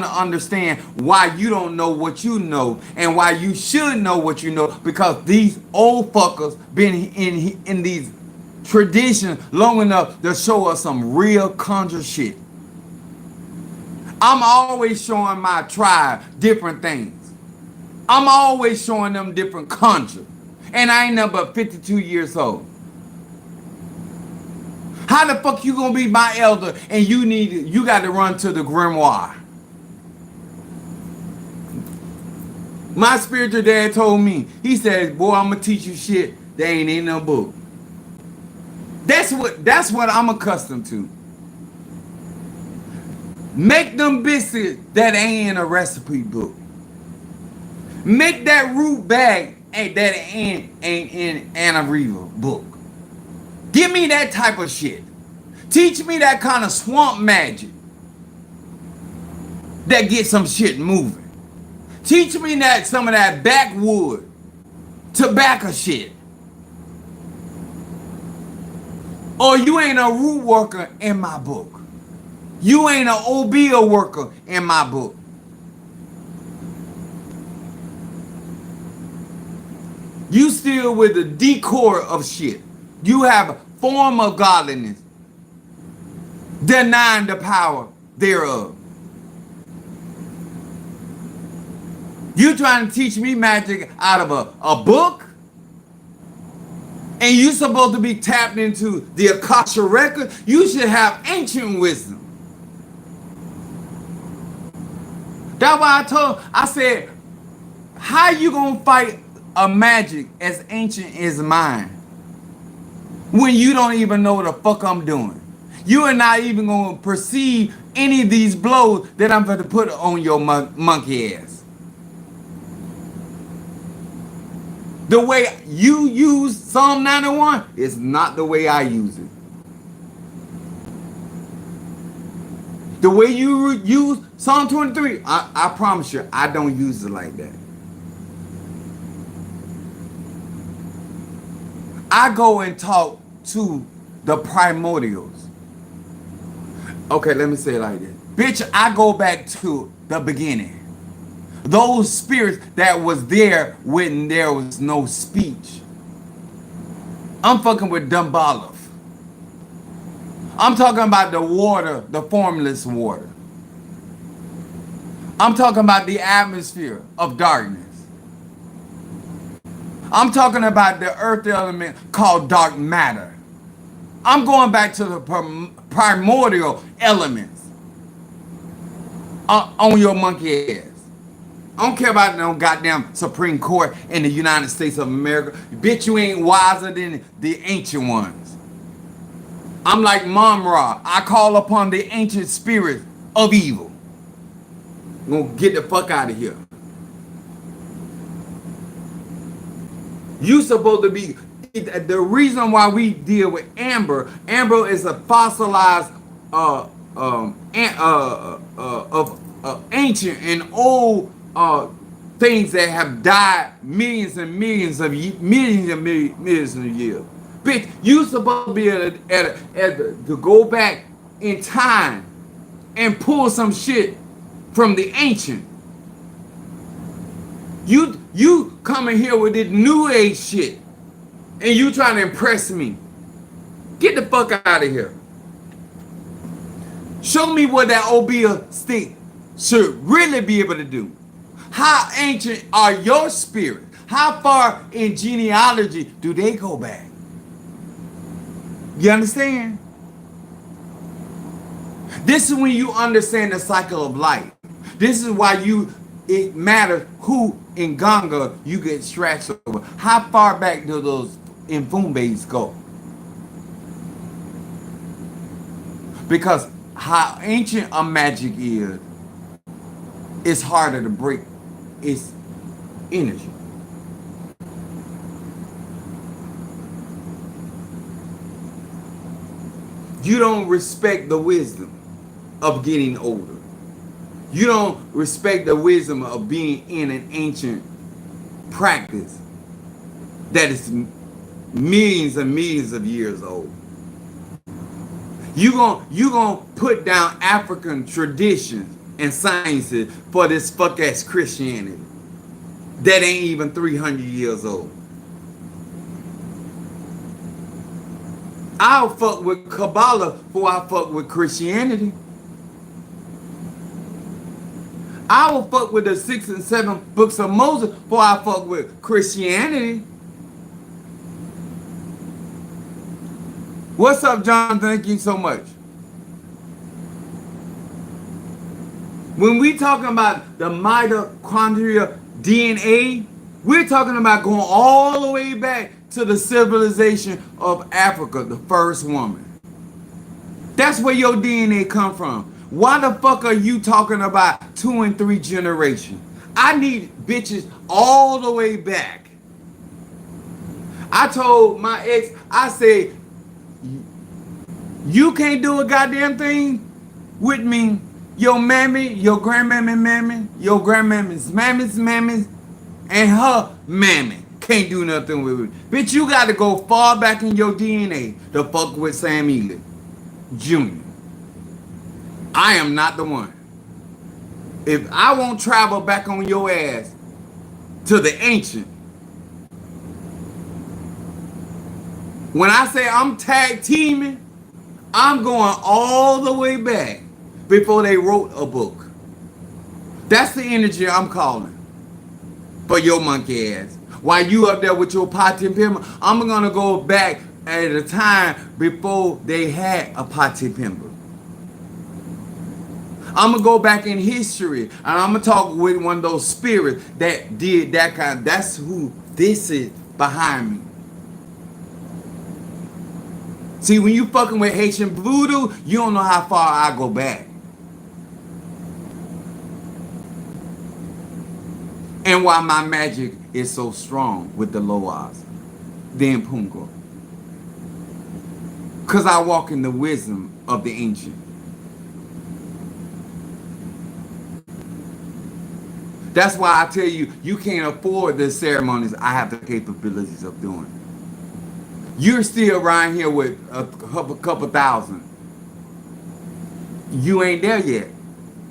understand why you don't know what you know and why you should know what you know, because these old fuckers been in these traditions long enough to show us some real conjure shit. I'm always showing my tribe different things. I'm always showing them different conjure, and I ain't nothing but 52 years old. How the fuck you gonna be my elder and you got to run to the grimoire? My spiritual dad told me, he said, boy, I'm gonna teach you shit that ain't in no book. That's what I'm accustomed to. Make them biscuits that ain't in a recipe book. Make that root bag that ain't in Anna Riva book. Give me that type of shit. Teach me that kind of swamp magic that gets some shit moving. Teach me that some of that backwood tobacco shit. Or you ain't a root worker in my book. You ain't an OBO worker in my book. You still with the decor of shit. You have a form of godliness, denying the power thereof. You trying to teach me magic out of a book? And you supposed to be tapped into the Akasha record? You should have ancient wisdom. That's why I said, how you gonna fight a magic as ancient as mine when you don't even know what the fuck I'm doing? You are not even gonna perceive any of these blows that I'm going to put on your monkey ass. The way you use Psalm 91 is not the way I use it. The way you use Psalm 23, I promise you, I don't use it like that. I go and talk to the primordials. Okay, let me say it like this. Bitch, I go back to the beginning. Those spirits that was there when there was no speech. I'm fucking with Dumbalov. I'm talking about the water, the formless water. I'm talking about the atmosphere of darkness. I'm talking about the earth element called dark matter. I'm going back to the primordial elements on your monkey ass. I don't care about no goddamn Supreme Court in the United States of America. Bitch, you ain't wiser than the ancient ones. I'm like Mon-Ra. I call upon the ancient spirits of evil. I'm gonna get the fuck out of here. You supposed to be, the reason why we deal with amber is a fossilized of ancient and old things that have died millions and millions of millions of years. Bitch, you supposed to be to go back in time and pull some shit from the ancient. You coming here with this new age shit and you trying to impress me. Get the fuck out of here. Show me what that Obeah stick should really be able to do. How ancient are your spirits? How far in genealogy do they go back? You understand? This is when you understand the cycle of life. This is why it matters who in Ganga you get scratched over. How far back do those Mfumbes go? Because how ancient a magic is, it's harder to break its energy. You don't respect the wisdom of getting older. You don't respect the wisdom of being in an ancient practice that is millions and millions of years old. You gonna put down African traditions and sciences for this fuck ass Christianity that ain't even 300 years old. I'll fuck with Kabbalah before I fuck with Christianity. I will fuck with the 6 and 7 books of Moses before I fuck with Christianity. What's up, John? Thank you so much. When we talking about the mitochondria DNA, we're talking about going all the way back to the civilization of Africa, the first woman. That's where your DNA come from. Why the fuck are you talking about 2 and 3 generations? I need bitches all the way back. I told my ex, I said, you can't do a goddamn thing with me. Your mammy, your grandmammy mammy, your grandmammy's mammy's mammy, and her mammy can't do nothing with it. Bitch, you gotta go far back in your DNA to fuck with Sam Elliott Jr. I am not the one. If I won't travel back on your ass to the ancient, when I say I'm tag teaming, I'm going all the way back before they wrote a book. That's the energy I'm calling for your monkey ass. While you up there with your pot and pimper, I'm gonna go back at a time before they had a pot and pimper. I'm gonna go back in history and I'm gonna talk with one of those spirits that did that kind. That's who this is behind me. See, when you fucking with Haitian voodoo, you don't know how far I go back. And why my magic is so strong with the Loas, the Mpungo. Because I walk in the wisdom of the ancient. That's why I tell you, you can't afford the ceremonies I have the capabilities of doing. You're still around here with a couple thousand. You ain't there yet.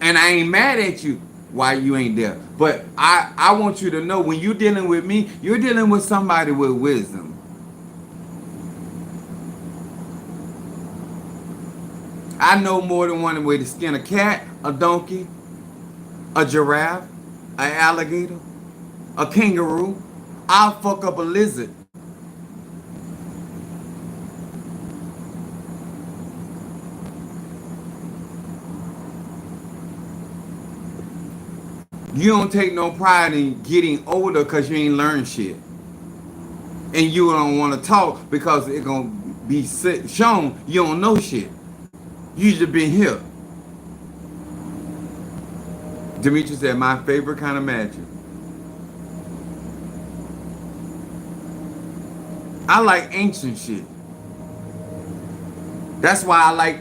And I ain't mad at you why you ain't there. But I want you to know when you're dealing with me, you're dealing with somebody with wisdom. I know more than one way to skin a cat, a donkey, a giraffe, an alligator, a kangaroo. I'll fuck up a lizard. You don't take no pride in getting older because you ain't learned shit. And you don't want to talk because it's going to be shown you don't know shit. You just been here. Demetrius said, my favorite kind of magic. I like ancient shit. That's why I like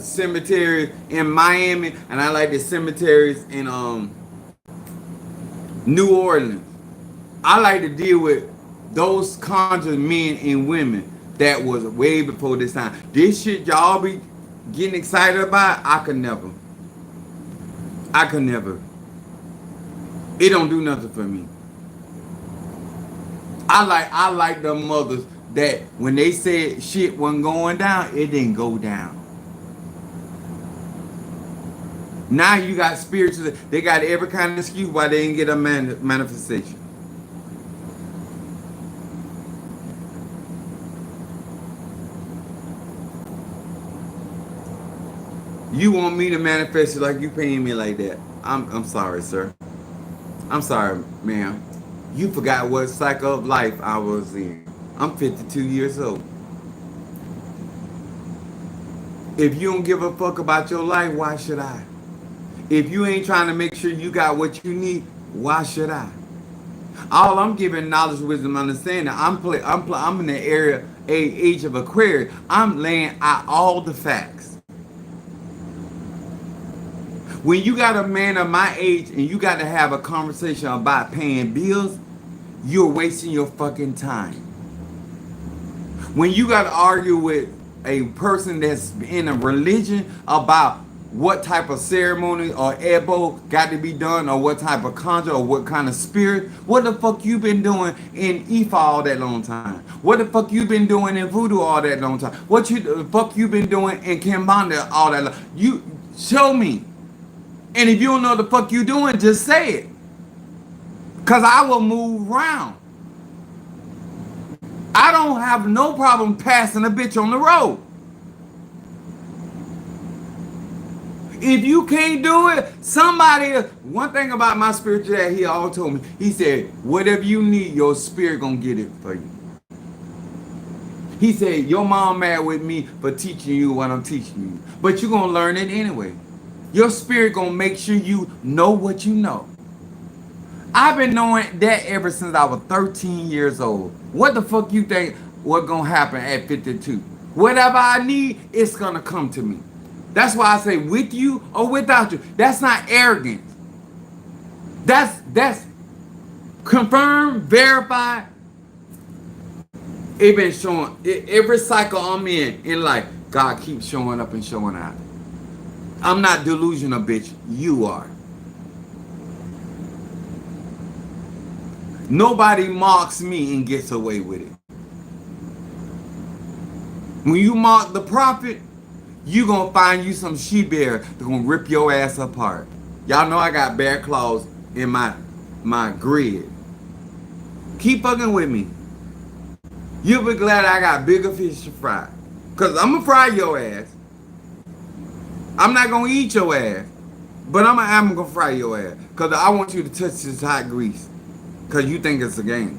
cemeteries in Miami and I like the cemeteries in New Orleans. I like to deal with those conjured men and women that was way before this time. This shit y'all be getting excited about, I could never. I could never. It don't do nothing for me. I like the mothers that when they said shit wasn't going down, it didn't go down. Now you got spirits, they got every kind of excuse why they didn't get a manifestation. You want me to manifest it like you paying me like that. I'm sorry, sir. I'm sorry, ma'am. You forgot what cycle of life I was in. I'm 52 years old. If you don't give a fuck about your life, why should I? If you ain't trying to make sure you got what you need, why should I? All I'm giving knowledge, wisdom, understanding. I'm in the age of Aquarius. I'm laying out all the facts. When you got a man of my age and you got to have a conversation about paying bills, you're wasting your fucking time. When you got to argue with a person that's in a religion about what type of ceremony or ebo got to be done or what type of conjure or what kind of spirit, what the fuck you been doing in Ifa all that long time? What the fuck you been doing in voodoo all that long time? What the fuck you been doing in Kimbanda all that long? You show me. And if you don't know the fuck you doing, just say it. Cause I will move around. I don't have no problem passing a bitch on the road. If you can't do it, somebody, one thing about my spiritual dad, he always told me, he said, whatever you need, your spirit gonna get it for you. He said, your mom mad with me for teaching you what I'm teaching you. But you're gonna learn it anyway. Your spirit gonna make sure you know what you know. I've been knowing that ever since I was 13 years old. What the fuck you think what gonna happen at 52? Whatever I need, it's gonna come to me. That's why I say with you or without you. That's not arrogant. That's confirmed, verified. It been showing every cycle I'm in life. God keeps showing up and showing out. I'm not delusional, bitch. You are. Nobody mocks me and gets away with it. When you mock the prophet, you gonna find you some she-bear that's gonna rip your ass apart. Y'all know I got bear claws in my grid. Keep fucking with me. You'll be glad I got bigger fish to fry. Cause I'm gonna fry your ass. I'm not gonna eat your ass. But I'm gonna fry your ass. Cause I want you to touch this hot grease. Cause you think it's a game.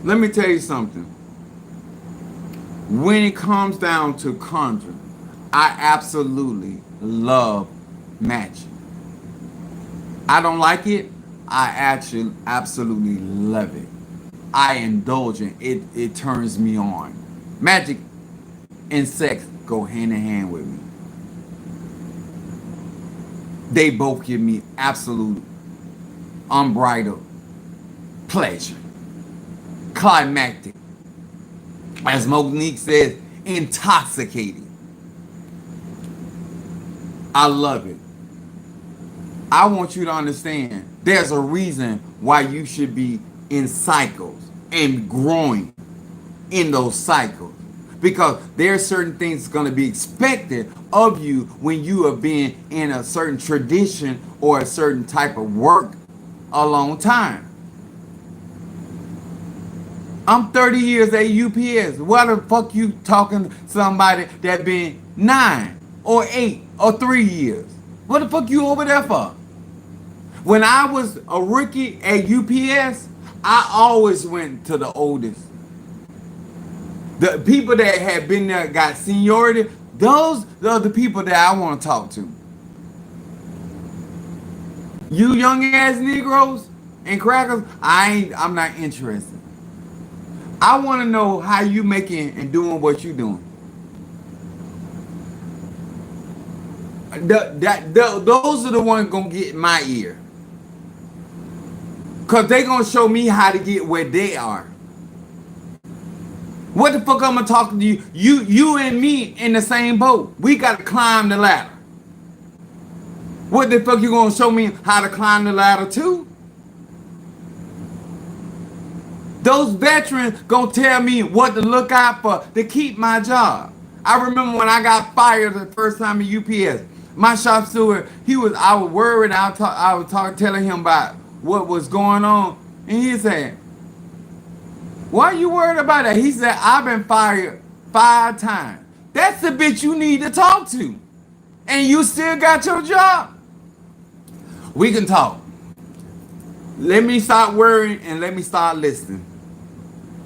Let me tell you something. When it comes down to conjuring, I absolutely love magic. I don't like it. I actually absolutely love it. I indulge in it. It turns me on. Magic and sex go hand in hand with me. They both give me absolute unbridled pleasure. Climactic. As Monique says, intoxicating. I love it. I want you to understand there's a reason why you should be in cycles and growing in those cycles. Because there are certain things going to be expected of you when you are being in a certain tradition or a certain type of work a long time. I'm 30 years at UPS. Why the fuck you talking to somebody that been 9 or 8 or 3 years? What the fuck you over there for? When I was a rookie at UPS, I always went to the oldest. The people that had been there, got seniority, those are the people that I want to talk to. You young ass Negroes and crackers, I'm not interested. I want to know how you making and doing what you doing. Those are the ones gonna get my ear. Cause they gonna show me how to get where they are. What the fuck I'm gonna talk to you? You and me in the same boat. We gotta climb the ladder. What the fuck you gonna show me how to climb the ladder too? Those veterans gonna tell me what to look out for to keep my job. I remember when I got fired the first time at UPS. My shop steward, I was worried. I was telling him about what was going on, and he said, "Why are you worried about that?" He said, "I've been fired 5 times." That's the bitch you need to talk to, and you still got your job. We can talk. Let me stop worrying and let me start listening.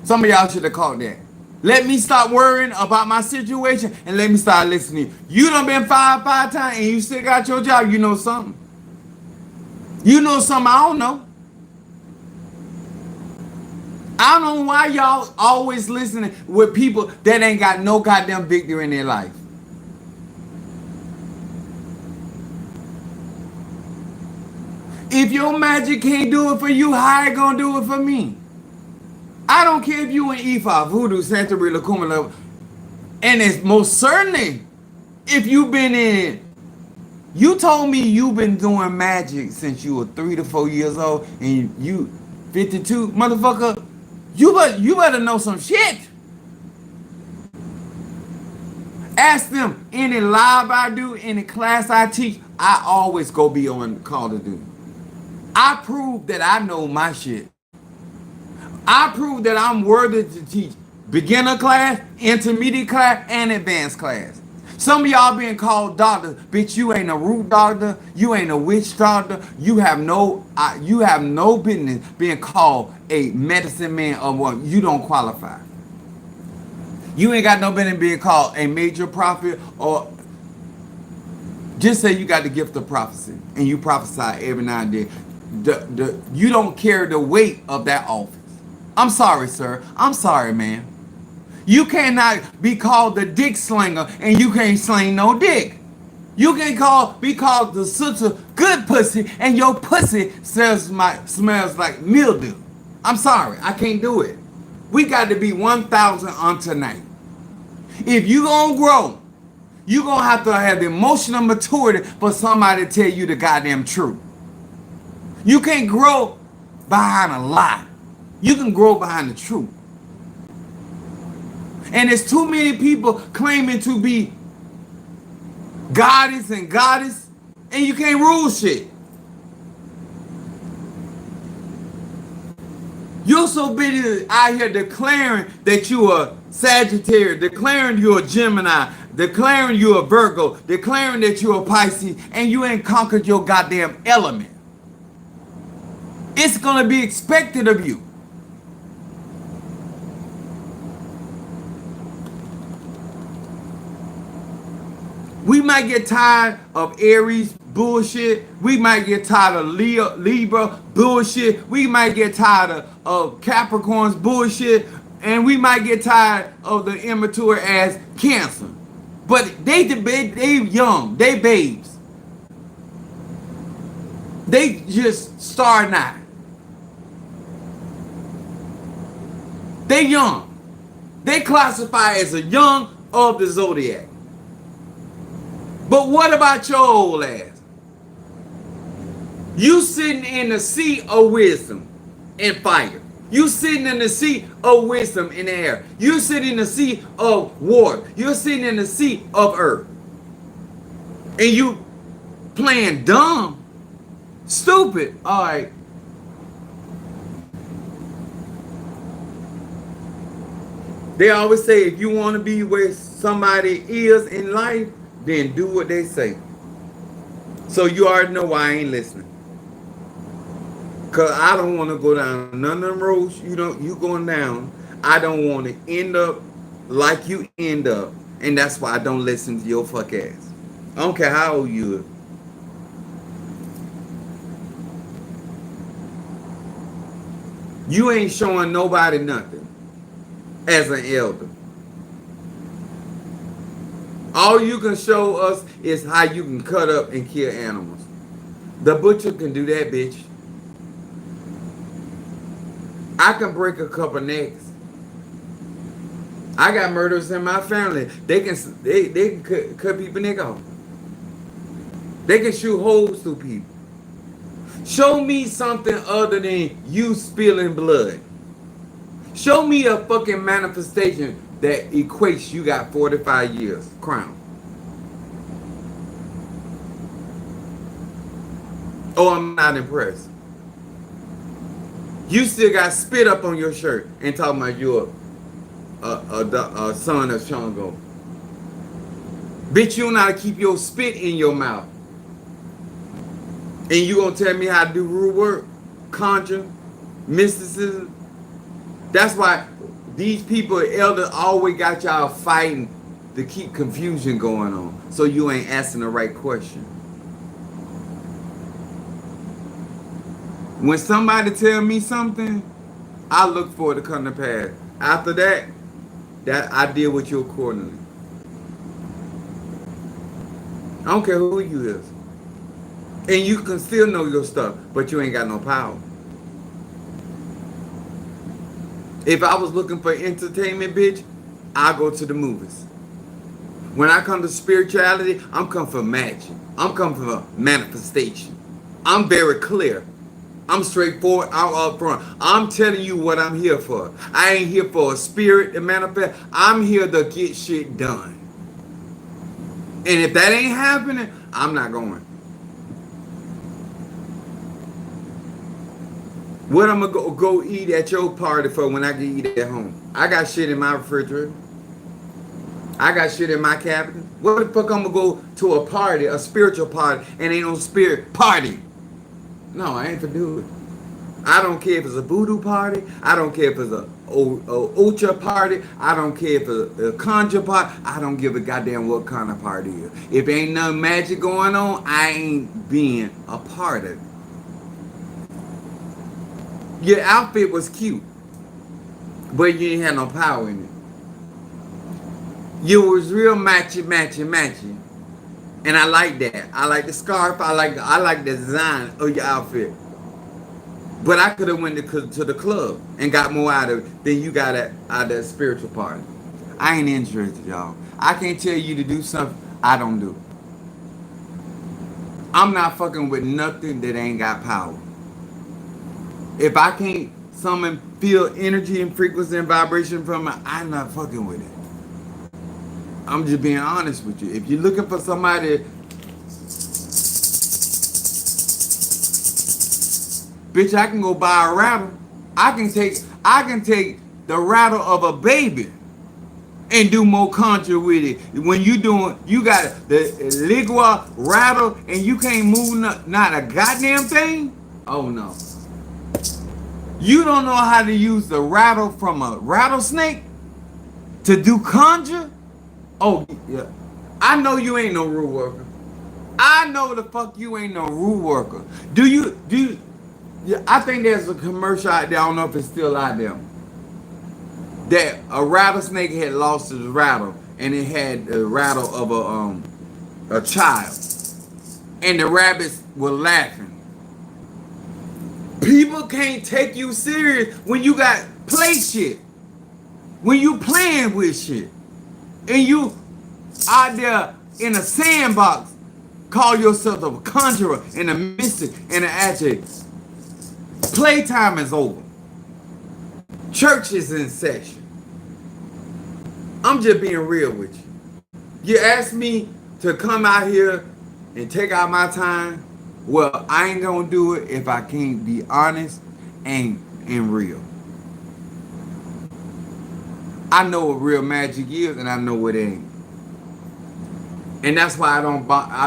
Some of y'all should have caught that. Let me stop worrying about my situation and let me start listening. You done been fired 5 times and you still got your job. You know something. You know something I don't know. I don't know why y'all always listening with people that ain't got no goddamn victory in their life. If your magic can't do it for you, how it gonna do it for me? I don't care if you in Ifa, Voodoo, Santeria, Lacuma, and it's most certainly if you've been in. You told me you've been doing magic since you were 3 to 4 years old, and you 52, motherfucker. You better know some shit. Ask them any live I do, any class I teach, I always go be on call to do. I prove that I know my shit. I prove that I'm worthy to teach beginner class, intermediate class, and advanced class. Some of y'all being called doctor, bitch. You ain't a root doctor. You ain't a witch doctor. You have no business being called a medicine man or what. You don't qualify. You ain't got no business being called a major prophet or just say you got the gift of prophecy and you prophesy every now and then. You don't carry the weight of that office. I'm sorry, sir. I'm sorry, man. You cannot be called the dick slinger and you can't sling no dick. You can be called the sister good pussy and your pussy smells like mildew. I'm sorry. I can't do it. We got to be 1,000 on tonight. If you gonna grow, you gonna have to have the emotional maturity for somebody to tell you the goddamn truth. You can't grow behind a lie. You can grow behind the truth. And there's too many people claiming to be goddess, and you can't rule shit. You're so busy out here declaring that you are Sagittarius, declaring you're a Gemini, declaring you're a Virgo, declaring that you're a Pisces, and you ain't conquered your goddamn element. It's gonna be expected of you. We might get tired of Aries bullshit. We might get tired of Libra bullshit. We might get tired of Capricorn's bullshit. And we might get tired of the immature ass Cancer. But they young. They babes. They just starting out. They young. They classify as a young of the zodiac. But what about your old ass? You sitting in the seat of wisdom and fire. You sitting in the seat of wisdom in the air. You sitting in the seat of water. You're sitting in the seat of earth. And you playing dumb, stupid. All right. They always say if you want to be where somebody is in life, then do what they say. So you already know why I ain't listening. Cause I don't want to go down none of them roads you going down. I don't want to end up like you end up. And that's why I don't listen to your fuck ass. I don't care how old you are. You ain't showing nobody nothing as an elder. All you can show us is how you can cut up and kill animals. The butcher can do that, bitch. I can break a couple necks. I got murders in my family. They can cut people neck off. They can shoot holes through people. Show me something other than you spilling blood. Show me a fucking manifestation that equates you got 45 years crown. Oh, I'm not impressed. You still got spit up on your shirt and talking about you're a son of Shango. Bitch, you know how to keep your spit in your mouth. And you gonna tell me how to do root work, conjure, mysticism? That's why these people, elders, always got y'all fighting to keep confusion going on. So you ain't asking the right question. When somebody tell me something, I look for it to come to pass. After that I deal with you accordingly. I don't care who you is. And you can still know your stuff, but you ain't got no power. If I was looking for entertainment, bitch, I go to the movies. When I come to spirituality, I'm coming for magic. I'm coming for manifestation. I'm very clear. I'm straightforward. I'm up front. I'm telling you what I'm here for. I ain't here for a spirit to manifest. I'm here to get shit done. And if that ain't happening, I'm not going. What I'm gonna go eat at your party for when I can eat at home? I got shit in my refrigerator. I got shit in my cabinet. What the fuck I'm gonna go to a party, a spiritual party, and ain't no spirit party? No, I ain't for do it. I don't care if it's a voodoo party. I don't care if it's a Ocha party. I don't care if it's a conjure party. I don't give a goddamn what kind of party it is. If ain't no magic going on, I ain't being a part of it. Your outfit was cute, but you ain't had no power in it. You was real matchy. And I like that. I like the scarf. I like the design of your outfit. But I could have went to the club and got more out of it than you got out of that spiritual party. I ain't interested, y'all. I can't tell you to do something I don't do. I'm not fucking with nothing that ain't got power. If I can't summon, feel energy and frequency and vibration from it, I'm not fucking with it. I'm just being honest with you. If you're looking for somebody, bitch, I can go buy a rattle. I can take the rattle of a baby and do more conjure with it. When you got the ligua rattle and you can't move not a goddamn thing. Oh no. You don't know how to use the rattle from a rattlesnake to do conjure? Oh, yeah. I know you ain't no rule worker. I know the fuck you ain't no rule worker. Yeah, I think there's a commercial out there, I don't know if it's still out there, that a rattlesnake had lost his rattle and it had the rattle of a child. And the rabbits were laughing. People can't take you serious when you got play shit. When you playing with shit. And you out there in a sandbox, call yourself a conjurer and a mystic and an adjective. Playtime is over. Church is in session. I'm just being real with you. You asked me to come out here and take out my time. Well, I ain't gonna do it if I can't be honest and real. I know what real magic is, and I know what it ain't. And that's why I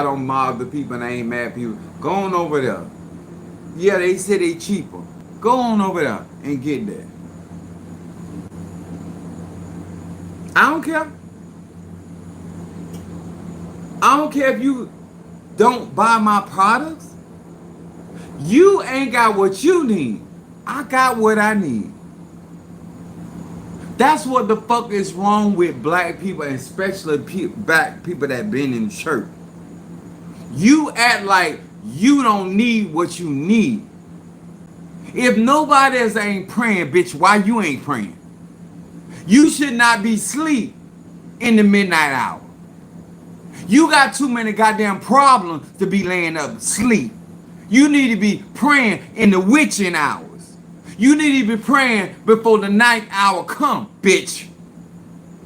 don't mob the people and I ain't mad people. Go on over there. Yeah, they say they cheaper. Go on over there and get that. I don't care. I don't care if you don't buy my products. You ain't got what you need. I got what I need. That's what the fuck is wrong with black people, and especially black people that been in church. You act like you don't need what you need. If nobody else ain't praying, bitch, why you ain't praying? You should not be asleep in the midnight hour. You got too many goddamn problems to be laying up asleep. You need to be praying in the witching hours. You need to be praying before the night hour come, bitch.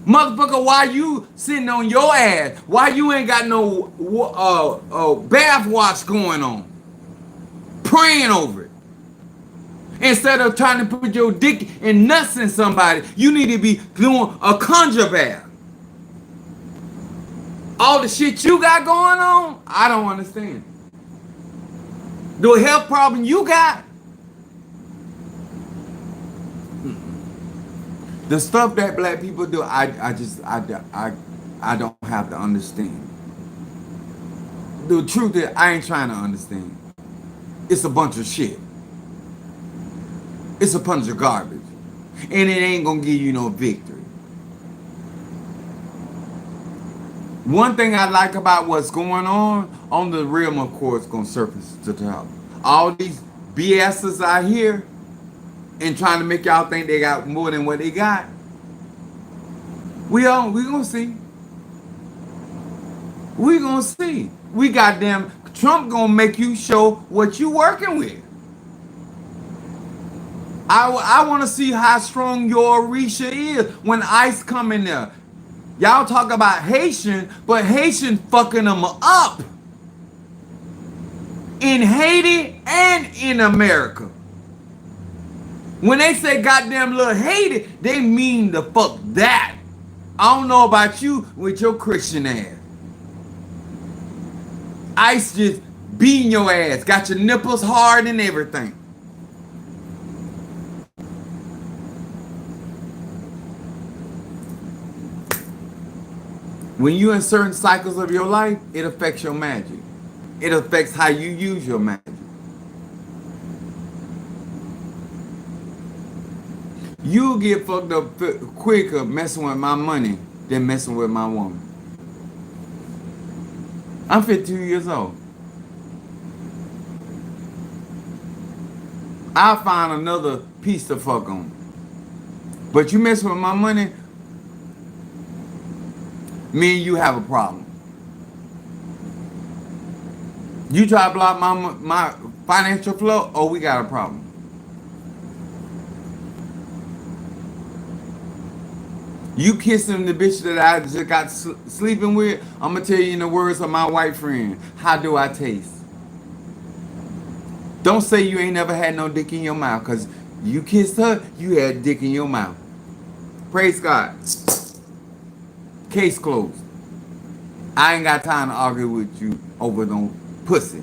Motherfucker, why you sitting on your ass? Why you ain't got no bath wash going on? Praying over it. Instead of trying to put your dick and nuts in somebody, you need to be doing a conjure bath. All the shit you got going on, I don't understand. The health problem you got, the stuff that black people do, I don't have to understand. The truth is, I ain't trying to understand. It's a bunch of shit. It's a bunch of garbage. And it ain't gonna give you no victory. One thing I like about what's going on the realm, of course, gonna surface to the top. All these BS's out here and trying to make y'all think they got more than what they got. We gonna see. We gonna see. We goddamn Trump gonna make you show what you working with. I want to see how strong your Orisha is when ICE come in there. Y'all talk about Haitian, but Haitian fucking them up in Haiti and in America. When they say goddamn little Haiti, they mean the fuck that. I don't know about you with your Christian ass. ICE just beating your ass, got your nipples hard and everything. When you're in certain cycles of your life, it affects your magic. It affects how you use your magic. You'll get fucked up quicker messing with my money than messing with my woman. I'm 52 years old. I'll find another piece to fuck on. But you mess with my money, me and you have a problem. You try to block my financial flow, oh, we got a problem. You kissing the bitch that I just got sleeping with, I'm going to tell you in the words of my white friend, how do I taste? Don't say you ain't never had no dick in your mouth, because you kissed her, you had dick in your mouth. Praise God. Case closed. I ain't got time to argue with you over no pussy.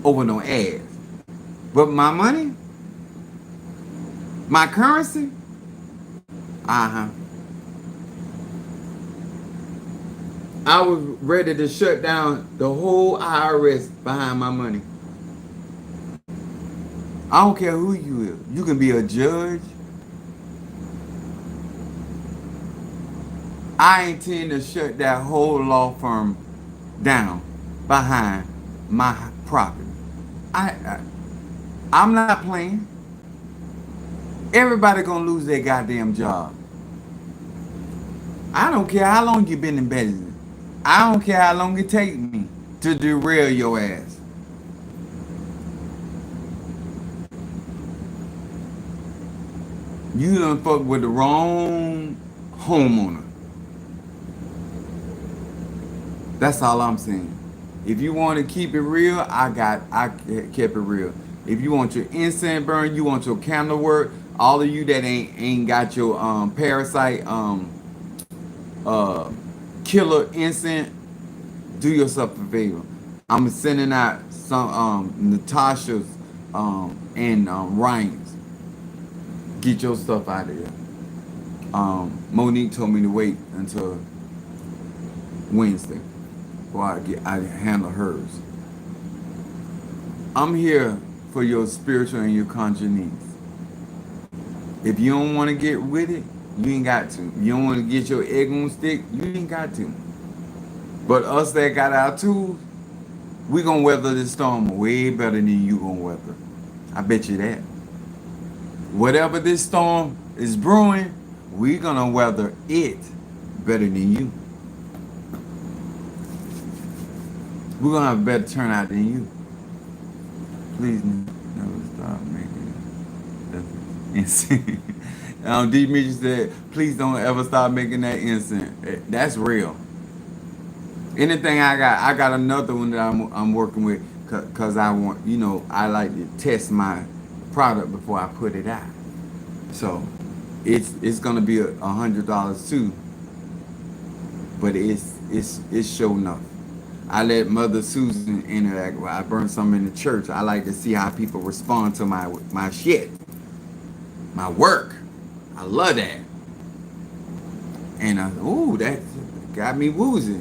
Over no ass. But my money? My currency? I was ready to shut down the whole IRS behind my money. I don't care who you is. You can be a judge. I intend to shut that whole law firm down behind my property. I'm not playing. Everybody gonna lose their goddamn job. I don't care how long you been in business. I don't care how long it take me to derail your ass. You done fuck with the wrong homeowner. That's all I'm saying. If you want to keep it real, I kept it real. If you want your incense burn, you want your candle work, all of you that ain't got your parasite uh killer incense, do yourself a favor. I'm sending out some Natasha's and Ryan's. Get your stuff out of here. Monique told me to wait until Wednesday before I handle hers. I'm here for your spiritual and your conscious needs. If you don't want to get with it, you ain't got to. You don't want to get your egg on stick, you ain't got to. But us that got our tools, we gonna weather this storm way better than you gonna weather. I bet you that. Whatever this storm is brewing, we gonna weather it better than you. We're gonna have a better turnout than you. Please never stop making incense. D. Mitchell said, please don't ever stop making that incense. That's real. Anything I got another one that I'm working with, cause I want, I like to test my product before I put it out. So it's gonna be $100 too, but it's sure enough. I let Mother Susan interact. I burned some in the church. I like to see how people respond to my shit, my work. I love that. And that got me woozy.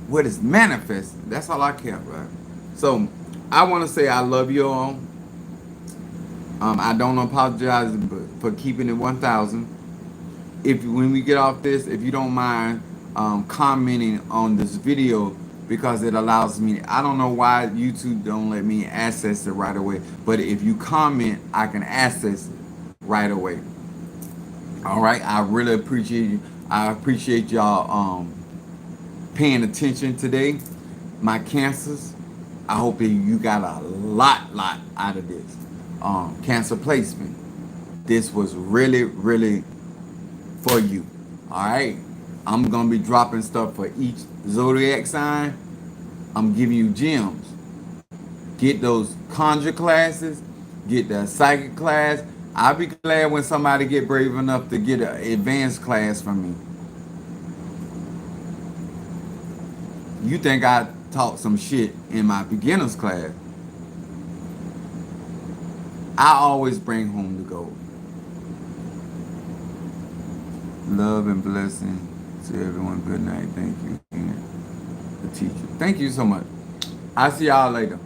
What is manifesting? That's all I care about. So I want to say I love you all. I don't apologize for keeping it 1,000. When we get off this, if you don't mind commenting on this video, because it allows me. I don't know why YouTube don't let me access it right away, but if you comment, I can access it right away. All right, I really appreciate you. I appreciate y'all paying attention today. My cancers, I hope that you got a lot out of this. Cancer placement. This was really for you. All right, I'm gonna be dropping stuff for each zodiac sign. I'm giving you gems. Get those conjure classes. Get the psychic class. I'll be glad when somebody get brave enough to get an advanced class from me. You think I taught some shit in my beginner's class? I always bring home the gold. Love and blessing to everyone. Good night. Thank you, the teacher. Thank you so much. I'll see y'all later.